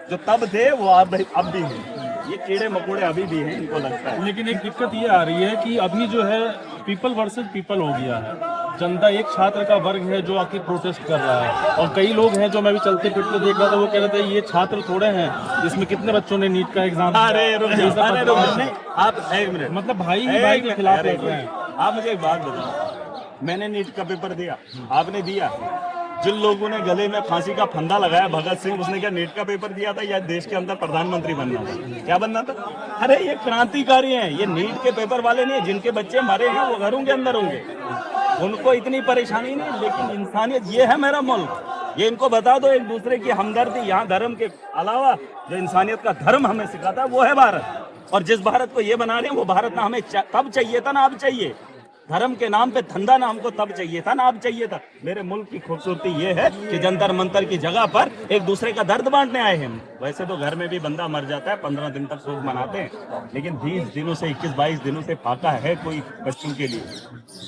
जो तब थे, वो अब भी है। ये कीड़े मकोड़े अभी भी हैं, इनको लगता है। लेकिन एक दिक्कत ये आ रही है कि अभी जो है पीपल वर्सेस पीपल हो गया है। जनता एक छात्र का वर्ग है जो आके प्रोटेस्ट कर रहा है, और कई लोग हैं जो मैं भी चलते फिरते देख रहा था, वो कह रहे थे ये छात्र थोड़े हैं, इसमें कितने बच्चों ने नीट का एग्जाम। अरे रुक आप एक मिनट, मतलब भाई ही भाई के खिलाफ देख रहे हैं। आप मुझे एक बात बताओ, मैंने नीट का पेपर दिया, आपने दिया। जिन लोगों ने गले में फांसी का फंदा लगाया, भगत सिंह, उसने क्या नीट का पेपर दिया था या देश के अंदर प्रधानमंत्री बनना था? क्या बनना था? अरे ये क्रांतिकारी हैं, ये नीट के पेपर वाले नहीं है। जिनके बच्चे मरे हैं वो घरों के अंदर होंगे, उनको इतनी परेशानी नहीं। लेकिन इंसानियत ये है मेरा मुल्क, ये इनको बता दो। एक दूसरे की हमदर्दी, यहाँ धर्म के अलावा जो इंसानियत का धर्म हमें सिखाता है वो है भारत। और जिस भारत को ये बना रहे हैं वो भारत ना हमें तब चाहिए था ना अब चाहिए। धर्म के नाम पे धंधा ना हमको तब चाहिए था ना अब चाहिए था। मेरे मुल्क की खूबसूरती ये है कि जंतर मंतर की जगह पर एक दूसरे का दर्द बांटने आए हैं। वैसे तो घर में भी बंदा मर जाता है, 15 दिन तक शोक मनाते हैं, लेकिन 20 दिनों से 21-22 दिनों से फाका है कोई बच्चों के लिए,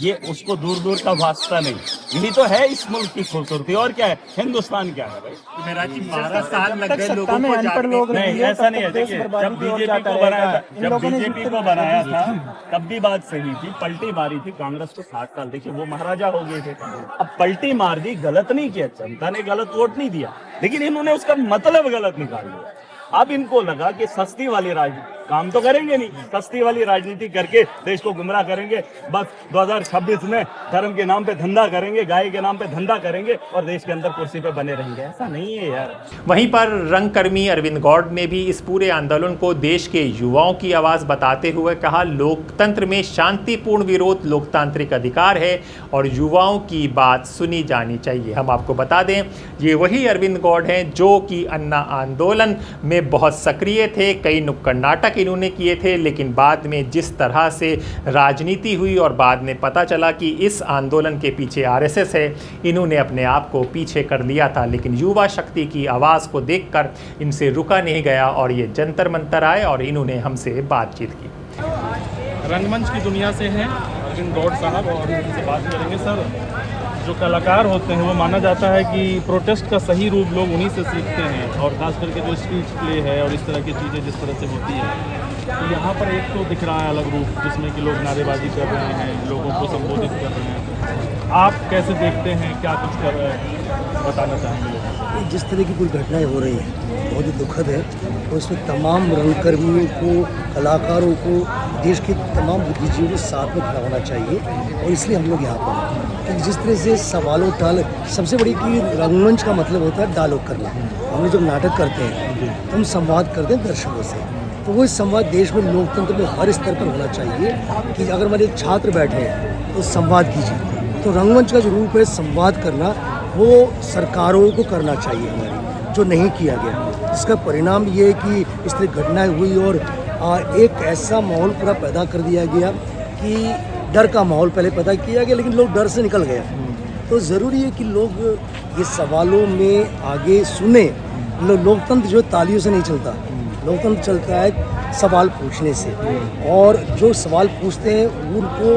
ये उसको दूर दूर का वास्ता नहीं। यही तो है इस मुल्क की खूबसूरती। और क्या है, हिंदुस्तान क्या है भाई? 12 साल लग गए लोगों को नहीं, ऐसा नहीं है। देखिए, जब बीजेपी को बनाया था तब भी बात सही थी, पलटी मारी थी कांग्रेस को 60 साल। देखिए वो महाराजा हो गए थे, अब पलटी मार दी, गलत नहीं किया, जनता ने गलत वोट नहीं दिया, लेकिन इन्होंने उसका मतलब गलत निकाल दिया। अब इनको लगा कि सस्ती वाली राजनीति, काम तो करेंगे नहीं, सस्ती वाली राजनीति करके देश को गुमराह करेंगे। बस 2026 में धर्म के नाम पे धंधा करेंगे, गाय के नाम पे धंधा करेंगे और देश के अंदर कुर्सी पे बने रहेंगे। ऐसा नहीं है यार। वहीं पर रंगकर्मी अरविंद गौड़ ने भी इस पूरे आंदोलन को देश के युवाओं की आवाज़ बताते हुए कहा, लोकतंत्र में शांतिपूर्ण विरोध लोकतांत्रिक अधिकार है और युवाओं की बात सुनी जानी चाहिए। हम आपको बता दें, ये वही अरविंद गौड़ हैं जो कि अन्ना आंदोलन में बहुत सक्रिय थे, कई नुक्कड़ नाटक इन्होंने किए थे, लेकिन बाद में जिस तरह से राजनीति हुई और बाद में पता चला कि इस आंदोलन के पीछे आरएसएस है, इन्होंने अपने आप को पीछे कर लिया था। लेकिन युवा शक्ति की आवाज़ को देखकर इनसे रुका नहीं गया और ये जंतर मंतर आए और इन्होंने हमसे बातचीत की। रंगमंच की दुनिया से हैं अरविंद गौड़ साहब, और इनसे बात करेंगे। सर, जो कलाकार होते हैं वो माना जाता है कि प्रोटेस्ट का सही रूप लोग उन्हीं से सीखते हैं, और ख़ास करके जो स्ट्रीट प्ले है और इस तरह की चीज़ें जिस तरह से होती है, तो यहाँ पर एक तो दिख रहा है अलग रूप जिसमें कि लोग नारेबाजी कर रहे हैं, लोगों को संबोधित कर रहे हैं। आप कैसे देखते हैं, क्या कुछ कर रहे हैं, बताना चाहेंगे लोगों? जिस तरह की कोई घटनाएं हो रही हैं बहुत ही दुखद है, और इसमें तमाम रंगकर्मियों को, कलाकारों को, देश के तमाम बुद्धिजीवियों को साथ में खड़ा होना चाहिए। और इसलिए हम लोग यहाँ पर कि जिस तरह से सवालों टाल, सबसे बड़ी कि रंगमंच का मतलब होता है डायलॉग करना। हम जब नाटक करते हैं तो हम संवाद करते हैं दर्शकों से, तो वो संवाद देश में लोकतंत्र में हर स्तर पर होना चाहिए कि अगर हमारे छात्र बैठे हैं तो संवाद कीजिए। तो रंगमंच का जो रूप है संवाद करना, वो सरकारों को करना चाहिए हमारी, जो नहीं किया गया। इसका परिणाम ये है कि इस तरह घटनाएं हुई और एक ऐसा माहौल पूरा पैदा कर दिया गया कि डर का माहौल पहले पैदा किया गया, लेकिन लोग डर से निकल गए। तो ज़रूरी है कि लोग ये सवालों में आगे सुने। लोकतंत्र जो तालियों से नहीं चलता, लोकतंत्र चलता है सवाल पूछने से, और जो सवाल पूछते हैं उनको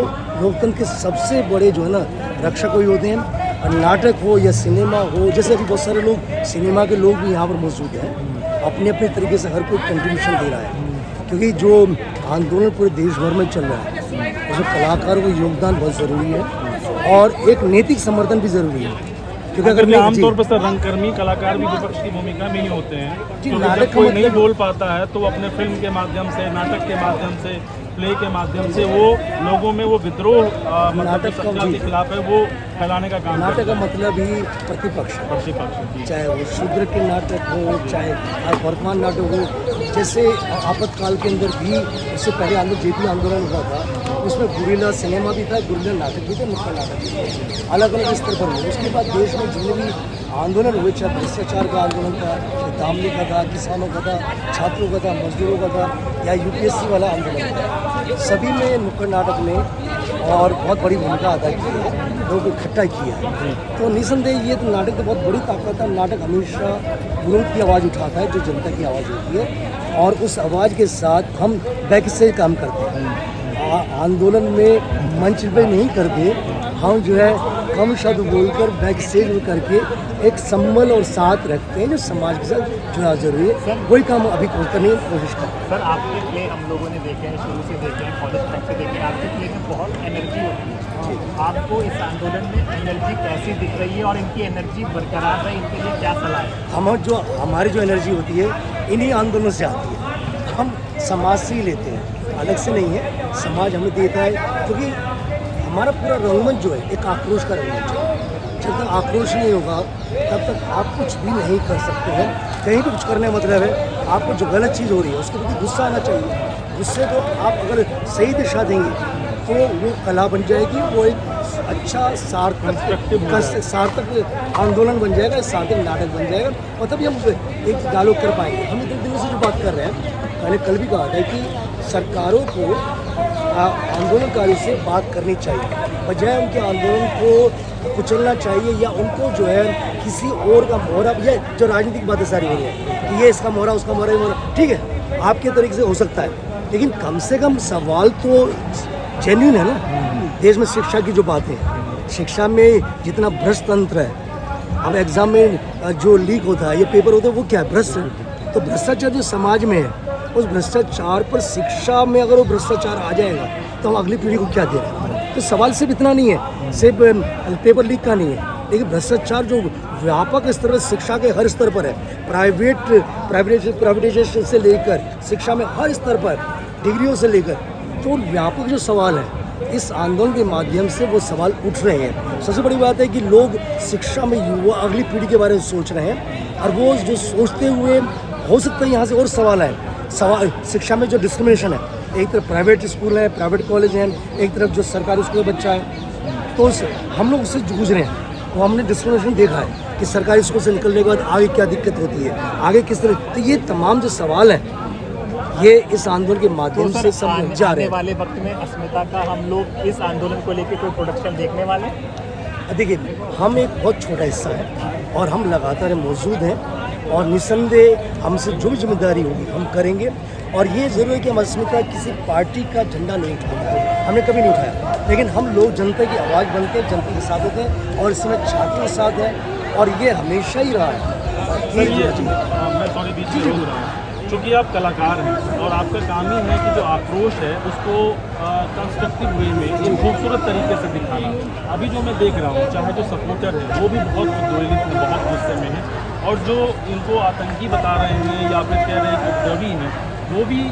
लोकतंत्र के सबसे बड़े जो है ना रक्षक वही होते हैं। नाटक हो या सिनेमा हो, जैसे अभी बहुत सारे लोग सिनेमा के लोग भी यहाँ पर मौजूद हैं, अपने अपने तरीके से हर कोई कंट्रीब्यूशन दे रहा है, क्योंकि जो आंदोलन पूरे देश भर में चल रहा है उसमें कलाकारों का योगदान बहुत ज़रूरी है और एक नैतिक समर्थन भी ज़रूरी है। क्योंकि अगर आमतौर पर सर रंगकर्मी कलाकार भी विपक्ष की भूमिका में ही होते हैं, क्योंकि जब कोई नहीं बोल पाता है तो वो अपने फिल्म के माध्यम से, नाटक के माध्यम से प्ले के माध्यम से वो लोगों में वो विद्रोह मतलब सरकार के खिलाफ है वो फैलाने का काम नाटक का मतलब ही प्रतिपक्ष, चाहे वो शूद्र के नाटक हो, चाहे वर्तमान नाटक हो। जैसे आपातकाल के अंदर भी इससे पहले आंदोलन जेपी आंदोलन हुआ था, उसमें गुरिल्ला सिनेमा भी था, गुरिल्ला नाटक भी थे, नुक्कड़ नाटक भी थे, अलग अलग स्तर पर हुए। उसके बाद देश में जितने भी आंदोलन हुए, चाहे भ्रष्टाचार का आंदोलन था, दामनी का था, किसानों का था, छात्रों का था, मजदूरों का था, या यूपीएससी वाला आंदोलन था, सभी में नुक्कड़ नाटक ने और बहुत बड़ी भूमिका अदा की है, लोगों को इकट्ठा किया। तो निसंदेह ये तो नाटक तो बहुत बड़ी ताकत है। नाटक हमेशा विरोध की आवाज़ उठाता है, जो जनता की आवाज़ होती है, और उस आवाज़ के साथ हम बैक से काम करते हैं। आंदोलन में मंच पे नहीं करते, हम जो है कम शब्द बोलकर बैक स्टेज में करके एक संबल और साथ रखते हैं जो समाज के साथ जुड़ा जरूरी है। वही काम अभी करने की कोशिश करते हैं। सर आपके प्ले हम लोगों ने देखे हैं, शुरू से देखे हैं, कॉलेज तक से देखे हैं, आपके प्ले में बहुत एनर्जी होती है। आपको इस आंदोलन में एनर्जी कैसी दिख रही है और इनकी एनर्जी बरकरार है, इनके लिए क्या सलाह है? हमारी जो एनर्जी होती है इन्हीं आंदोलन से आती है। हम समाज से ही लेते हैं, अलग से नहीं है। समाज हमें देता है, क्योंकि हमारा पूरा रंगमंच जो है एक आक्रोश का रंगमंच है। जब तक आक्रोश नहीं होगा तब तक आप कुछ भी नहीं कर सकते हैं। कहीं भी कुछ करने का मतलब है आपको जो गलत चीज़ हो रही है उसके प्रति गुस्सा आना चाहिए। गुस्से को आप अगर सही दिशा देंगे तो वो कला बन जाएगी, वो एक अच्छा सार्थक आंदोलन बन जाएगा, सार्थक नाटक बन जाएगा, और तभी हम एक डायलॉग कर पाएंगे। हम इतने दिनों से जो बात कर रहे हैं, मैंने कल भी कहा था कि सरकारों को आंदोलनकारियों से बात करनी चाहिए, बजाय उनके आंदोलन को कुचलना चाहिए, या उनको जो है किसी और का मोहरा, या जो राजनीतिक बातें सारी हो रही है कि ये इसका मोहरा, उसका मोहरा, ठीक है आपके तरीके से हो सकता है, लेकिन कम से कम सवाल तो जेन्युइन है ना। देश में शिक्षा की जो बात है, शिक्षा में जितना भ्रष्ट तंत्र है, अब एग्जाम में जो लीक होता है, ये पेपर होते हैं, वो क्या है? भ्रष्ट है। तो भ्रष्टाचार जो समाज में है, उस भ्रष्टाचार पर शिक्षा में अगर वो भ्रष्टाचार आ जाएगा तो हम अगली पीढ़ी को क्या दे रहे हैं? तो सवाल सिर्फ इतना नहीं है, सिर्फ पेपर लीक का नहीं है, लेकिन भ्रष्टाचार जो व्यापक स्तर पर शिक्षा के हर स्तर पर है, प्राइवेटाइजेशन से लेकर शिक्षा में हर स्तर पर, डिग्रियों से लेकर, तो व्यापक जो सवाल है इस आंदोलन के माध्यम से वो सवाल उठ रहे हैं। सबसे बड़ी बात है कि लोग शिक्षा में युवा अगली पीढ़ी के बारे में सोच रहे हैं, और वो जो सोचते हुए हो सकता है यहाँ से और सवाल है। शिक्षा में जो डिस्क्रिमिनेशन है, एक तरफ प्राइवेट स्कूल है, प्राइवेट कॉलेज हैं, एक तरफ जो सरकारी स्कूल का बच्चा है, तो हम लोग उससे जूझ रहे हैं। तो हमने डिस्क्रिमिनेशन देखा है कि सरकारी स्कूल से निकलने के बाद आगे क्या दिक्कत होती है, आगे किस तरह, तो ये तमाम जो सवाल है ये इस आंदोलन के माध्यम से सब जा रहे हैं। वाले वक्त में अस्मिता का हम लोग इस आंदोलन को लेकर कोई प्रोडक्शन देखने वाले? देखिए, हम एक बहुत छोटा हिस्सा है और हम लगातार मौजूद हैं, और निसंदेह हमसे जो भी जिम्मेदारी होगी हम करेंगे। और ये ज़रूर है कि हम अस्मिता किसी पार्टी का झंडा नहीं उठाएंगे, हमने कभी नहीं उठाया, लेकिन हम लोग जनता की आवाज़ बनते हैं, जनता के साथ होते हैं, और इसमें छात्रों के साथ है, और ये हमेशा ही रहा है। मैं सॉरी बीच में बोल रहा हूँ, चूँकि आप कलाकार हैं और आपका काम ही है कि जो आक्रोश है उसको कंस्ट्रक्टिव वे में एक खूबसूरत तरीके से दिखाना। अभी जो मैं देख रहा हूँ, चाहे जो सपोर्टर है वो भी बहुत उद्वेलित हैं, बहुत गुस्से में हैं, और जो इनको आतंकी बता रहे हैं या फिर कह रहे हैं कि उपद्रवी हैं, वो भी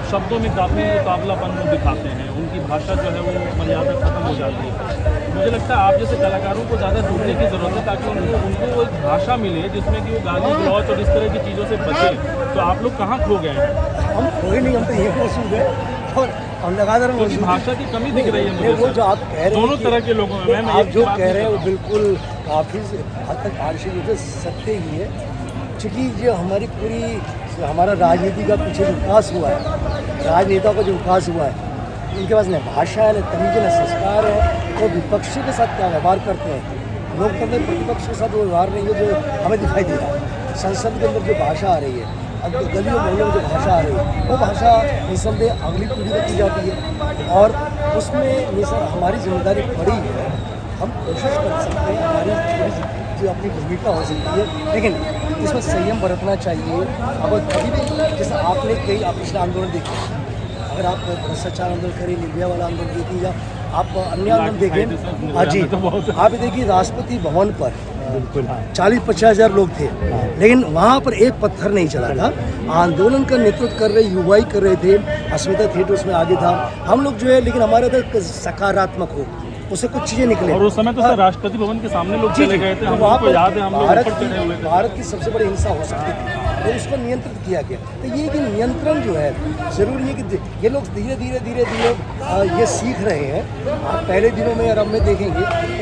शब्दों में काफ़ी मुकाबलापन दिखाते हैं। उनकी भाषा जो है वो मर्यादा खत्म हो जाती है। मुझे लगता है आप जैसे कलाकारों को ज़्यादा जुड़ने की ज़रूरत है, ताकि उनको वो एक भाषा मिले जिसमें कि वो गाली गलौज और इस तरह की चीज़ों से बचे। तो आप लोग कहाँ खो गए हैं? हम खोए नहीं, हम तो ये मौजूद है, और हम लगातार मौजूद। भाषा की कमी दिख रही है मुझे। वो जो आप कह रहे हैं दोनों तरह के लोगों में, आप जो कह रहे हैं वो बिल्कुल काफ़ी हद तक आंशिक रूप से सत्य ही है, क्योंकि जो हमारी पूरी हमारा राजनीति का पीछे जो विकास हुआ है, राजनेताओं का जो विकास हुआ है, उनके पास न भाषा है, न तमीज़, न संस्कार है, वो विपक्ष के साथ क्या व्यवहार करते हैं। लोकतंत्र प्रतिपक्ष के साथ वो व्यवहार नहीं है जो हमें दिखाई दे रहा है। संसद के अंदर जो भाषा आ रही है, अब गलियों मोहल्लों में जो भाषा आ रही है, वो भाषा निसंदेह अगली पीढ़ी को की जाती है, और उसमें हमारी जिम्मेदारी बड़ी है। हम कोशिश कर सकते हैं, हमारी जो अपनी भूमिका हो सकती है, लेकिन इसमें संयम बरतना चाहिए। अब कभी भी जैसे आपने कई पिछले आंदोलन देखे, अगर आप भ्रष्टाचार आंदोलन करें, निर्भया वाला आंदोलन देखिए, या आप अन्य आंदोलन देखें, हाँ जी, आप देखिए राष्ट्रपति भवन पर 40-50 हज़ार लोग थे, लेकिन वहाँ पर एक पत्थर नहीं चला था। आंदोलन का नेतृत्व कर रहे युवा कर रहे थे, अस्मिता थिएटर उसमें आगे था, हम लोग जो है, लेकिन हमारा था सकारात्मक हो, उससे कुछ चीज़ें निकले। और उस समय तो सर राष्ट्रपति भवन के सामने लोग चले गए थे, हम लोग को याद है, हम लोग ऊपर चढ़े हुए थे। भारत की सबसे बड़ी हिंसा हो सकती थी, तो उसको नियंत्रित किया गया। तो ये कि नियंत्रण जो है ज़रूरी है कि ये लोग धीरे धीरे ये सीख रहे हैं। आप पहले दिनों में और अब में देखेंगे तो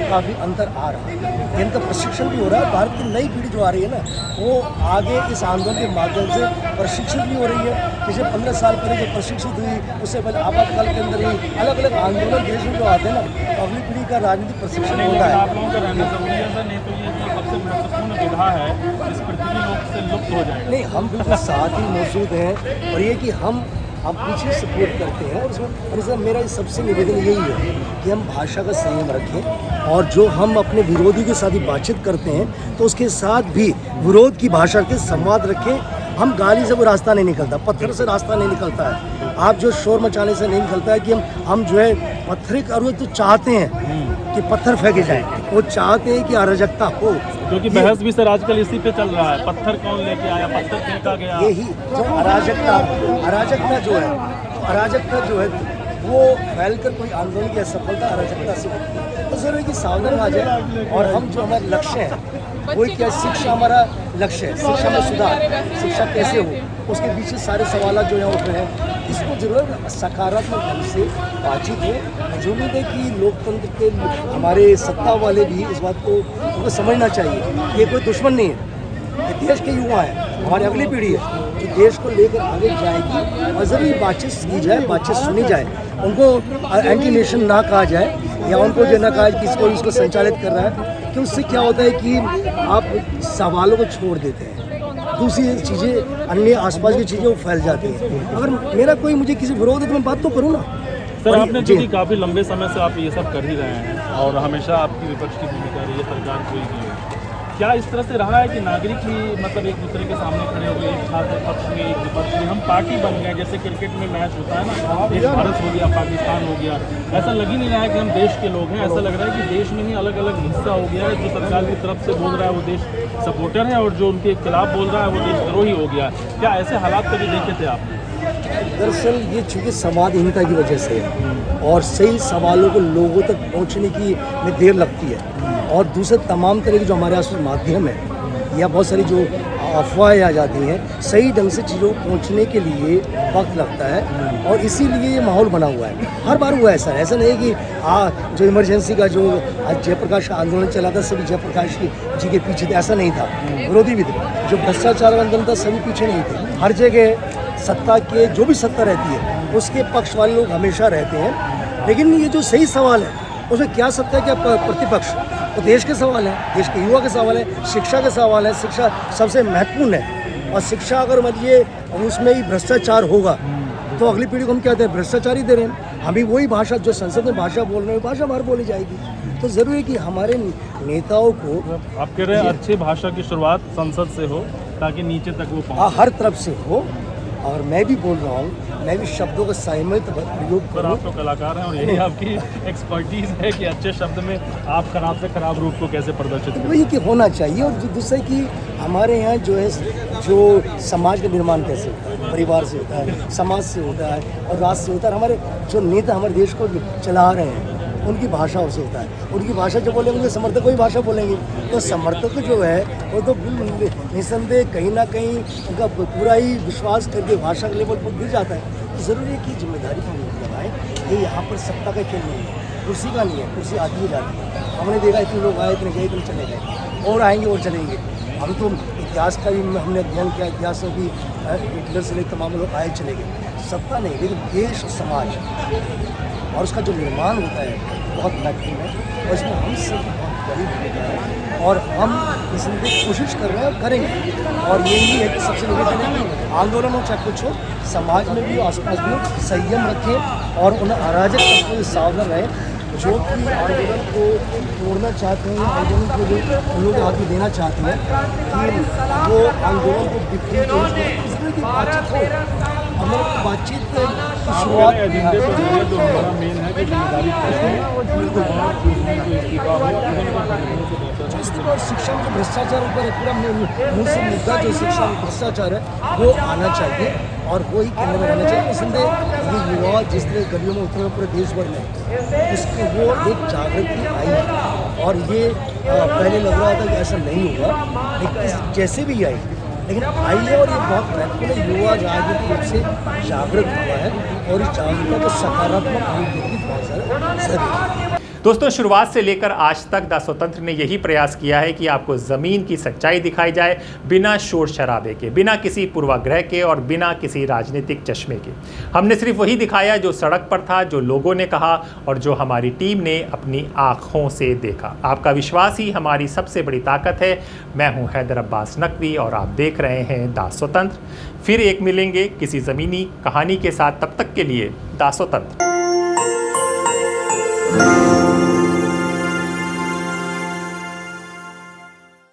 काफ़ी अंतर आ रहा है, इनका प्रशिक्षण भी हो रहा है। भारत की नई पीढ़ी जो आ रही है ना, वो आगे इस आंदोलन के माध्यम से प्रशिक्षित भी हो रही है। पिछले 15 साल पहले जो प्रशिक्षित हुई, उससे पहले आपातकाल के अंदर ही अलग अलग आंदोलन देश में जो आते हैं ना, तो अगली पीढ़ी का राजनीतिक प्रशिक्षण होता है। आप लोगों का रहना जरूरी है सर, नहीं तो ये सबसे महत्वपूर्ण विधा है, इस पृथ्वी लोक से लुप्त हो जाएगा। नहीं, हम बिल्कुल साथ ही मौजूद हैं, और ये कि हम पीछे सपोर्ट करते हैं। और इसमें मेरा सबसे निवेदन यही है कि हम भाषा का संयम रखें, और जो हम अपने विरोधी के साथ ही बातचीत करते हैं तो उसके साथ भी विरोध की भाषा के संवाद रखें। हम गाली से वो रास्ता नहीं निकलता, पत्थर से रास्ता नहीं निकलता है, आप जो शोर मचाने से नहीं निकलता है। कि हम जो है पत्थर का तो चाहते हैं कि पत्थर फेंके जाए, वो चाहते हैं कि अराजकता हो। क्योंकि बहस भी सर आजकल इसी पे चल रहा है, पत्थर कौन लेके आया, पत्थर फेंका गया। यही जो अराजकता जो है वो फैलकर कोई आंदोलन की असफलता अराजकता से होती है। तो जरूरी कि सावधान आ जाए, और हम जो हमारे लक्ष्य है वही क्या, शिक्षा हमारा लक्ष्य है, शिक्षा में सुधार, शिक्षा कैसे हो, उसके पीछे सारे सवाल जो हैं उठ रहे हैं। इसको जरूर सकारात्मक ढंग से बातचीत है। मुझे उम्मीद है कि लोकतंत्र के हमारे सत्ता वाले भी इस बात को उनको समझना चाहिए। ये कोई दुश्मन नहीं है, ये देश के युवा हैं, हमारी अगली पीढ़ी है जो देश को लेकर आगे जाएगी। और जरूरी बातचीत की जाए, बातचीत सुनी जाए, उनको एंटी नेशन ना कहा जाए, या उनको जो ना कहा कि इसको इसको संचालित कर रहा है। कि उससे क्या होता है कि आप सवालों को छोड़ देते हैं, दूसरी चीज़ें, अन्य आसपास की चीज़ें वो फैल जाती हैं। अगर मेरा कोई मुझे किसी विरोध है तो मैं बात तो करूँ ना। सर आपने चूँकि काफ़ी लंबे समय से आप ये सब कर ही रहे हैं, और हमेशा आपकी विपक्ष की भूमिका रही है, सरकार कोई भी है, क्या इस तरह से रहा है कि नागरिक ही मतलब एक दूसरे के सामने खड़े हो गए, एक छात्र पक्ष में एक विपक्ष में, हम पार्टी बन गए, जैसे क्रिकेट में मैच होता है ना, एक भारत हो गया, पाकिस्तान हो गया, ऐसा लग ही नहीं रहा है कि हम देश के लोग हैं। ऐसा लग रहा है कि देश में ही अलग अलग हिस्सा हो गया है, जो सरकार की तरफ से बोल रहा है वो देश सपोर्टर है, और जो उनके खिलाफ बोल रहा है वो देशद्रोही हो गया। क्या ऐसे हालात कभी देखे थे आप? दरअसल ये चूँकि संवादहीनता की वजह से है, और सही सवालों को लोगों तक पहुंचने की में देर लगती है, और दूसरे तमाम तरह के जो हमारे आस माध्यम है, या बहुत सारी जो अफवाहें आ जाती हैं, सही ढंग से चीज़ों को पहुंचने के लिए वक्त लगता है, और इसीलिए ये माहौल बना हुआ है। हर बार हुआ है सर, ऐसा नहीं कि जो इमरजेंसी का जो जयप्रकाश का आंदोलन चला था सभी जयप्रकाश जी के पीछे थे, ऐसा नहीं था, विरोधी भी थे। जो भ्रष्टाचार आंदोलन था सभी पीछे नहीं थे। हर जगह सत्ता के जो भी सत्ता रहती है उसके पक्ष वाले लोग हमेशा रहते हैं, लेकिन ये जो सही सवाल है उसमें क्या सत्ता है, क्या प्रतिपक्ष, तो देश के सवाल है, देश के युवा के सवाल है, शिक्षा के सवाल है। शिक्षा सबसे महत्वपूर्ण है, और शिक्षा अगर मतलब उसमें ही भ्रष्टाचार होगा तो अगली पीढ़ी को हम कहते हैं भ्रष्टाचार ही दे रहे हैं। हम भी वही भाषा जो संसद में भाषा बोल रहे हैं भाषा बाहर बोली जाएगी। तो ज़रूरी है कि हमारे नेताओं को, आप कह रहे हैं अच्छी भाषा की शुरुआत संसद से हो ताकि नीचे तक वो पहुंचे, हर तरफ से हो। और मैं भी बोल रहा हूँ, मैं भी शब्दों का संयमित प्रयोग करूँ। आप तो कलाकार हैं, और यही आपकी एक्सपर्टीज़ है कि अच्छे शब्द में आप खराब से खराब रूप को कैसे प्रदर्शित करें। वही कि होना चाहिए। और दूसरा कि हमारे यहाँ जो है जो समाज का निर्माण कैसे होता है, परिवार से होता है, समाज से होता है, और राष्ट्र से होता है। हमारे जो नेता हमारे देश को चला रहे हैं उनकी भाषा से होता है, उनकी भाषा जो बोलेंगे उनके समर्थक कोई भाषा बोलेंगे, तो समर्थक जो है वो तो निसंदेह कहीं ना कहीं उनका पूरा ही विश्वास करके भाषा के लेवल पर गिर जाता है। ज़रूरी है कि जिम्मेदारी को लगाए। ये यहाँ पर सत्ता का खेल नहीं है, कुर्सी का नहीं है, कुर्सी आती ही जाती है। हमने देखा इतने लोग आए, इतने गए, इतने चले गए, और आएंगे और चलेंगे। हम तो इतिहास का भी हमने अध्ययन किया, इतिहास में भी हिटलर से लेकर तमाम लोग आए चले गए। सत्ता नहीं, लेकिन देश और समाज और उसका जो निर्माण होता है बहुत महत्वपूर्ण है, और इसमें हम सब बहुत बड़ी भूमिका है, और हम इसमें कोशिश कर रहे हैं और करेंगे। और यही है कि सबसे निवेदन है कि आंदोलन हो चाहे कुछ हो, समाज में भी आसपास में संयम रखें, और उन अराजक तत्वों से सावधान रहें जो कि आंदोलन को तोड़ना चाहते हैं, आंदोलन को जो लोग आगे देना चाहते हैं कि वो आंदोलन को बिखरे की बातचीत हो। हम लोग की बातचीत की शुरुआत एजेंडे पर है जो हमारा मेन है कि जिम्मेदारी और शिक्षा में जो भ्रष्टाचार ऊपर पूरा मूल से मुद्दा जो शिक्षा में भ्रष्टाचार है वो आना चाहिए और वो ही केंद्र में रहना चाहिए। निसंदेह ये युवा जिस तरह गलियों में उतरे पूरे देश भर में उसके वो एक जागृति आई है और ये पहले लग रहा था कि ऐसा नहीं होगा लेकिन जैसे भी आई लेकिन आई है और ये बहुत महत्वपूर्ण है। युवा राजनीतिक रूप से जागृत हुआ है और इस जागरूकता को सकारात्मक रूप देने की बहुत ज़्यादा जरूरी है। दोस्तों, शुरुआत से लेकर आज तक द स्वतंत्र ने यही प्रयास किया है कि आपको ज़मीन की सच्चाई दिखाई जाए, बिना शोर शराबे के, बिना किसी पूर्वाग्रह के और बिना किसी राजनीतिक चश्मे के। हमने सिर्फ वही दिखाया जो सड़क पर था, जो लोगों ने कहा और जो हमारी टीम ने अपनी आँखों से देखा। आपका विश्वास ही हमारी सबसे बड़ी ताकत है। मैं हूँ हैदर अब्बास नकवी और आप देख रहे हैं द स्वतंत्र। फिर एक मिलेंगे किसी ज़मीनी कहानी के साथ, तब तक के लिए द स्वतंत्र।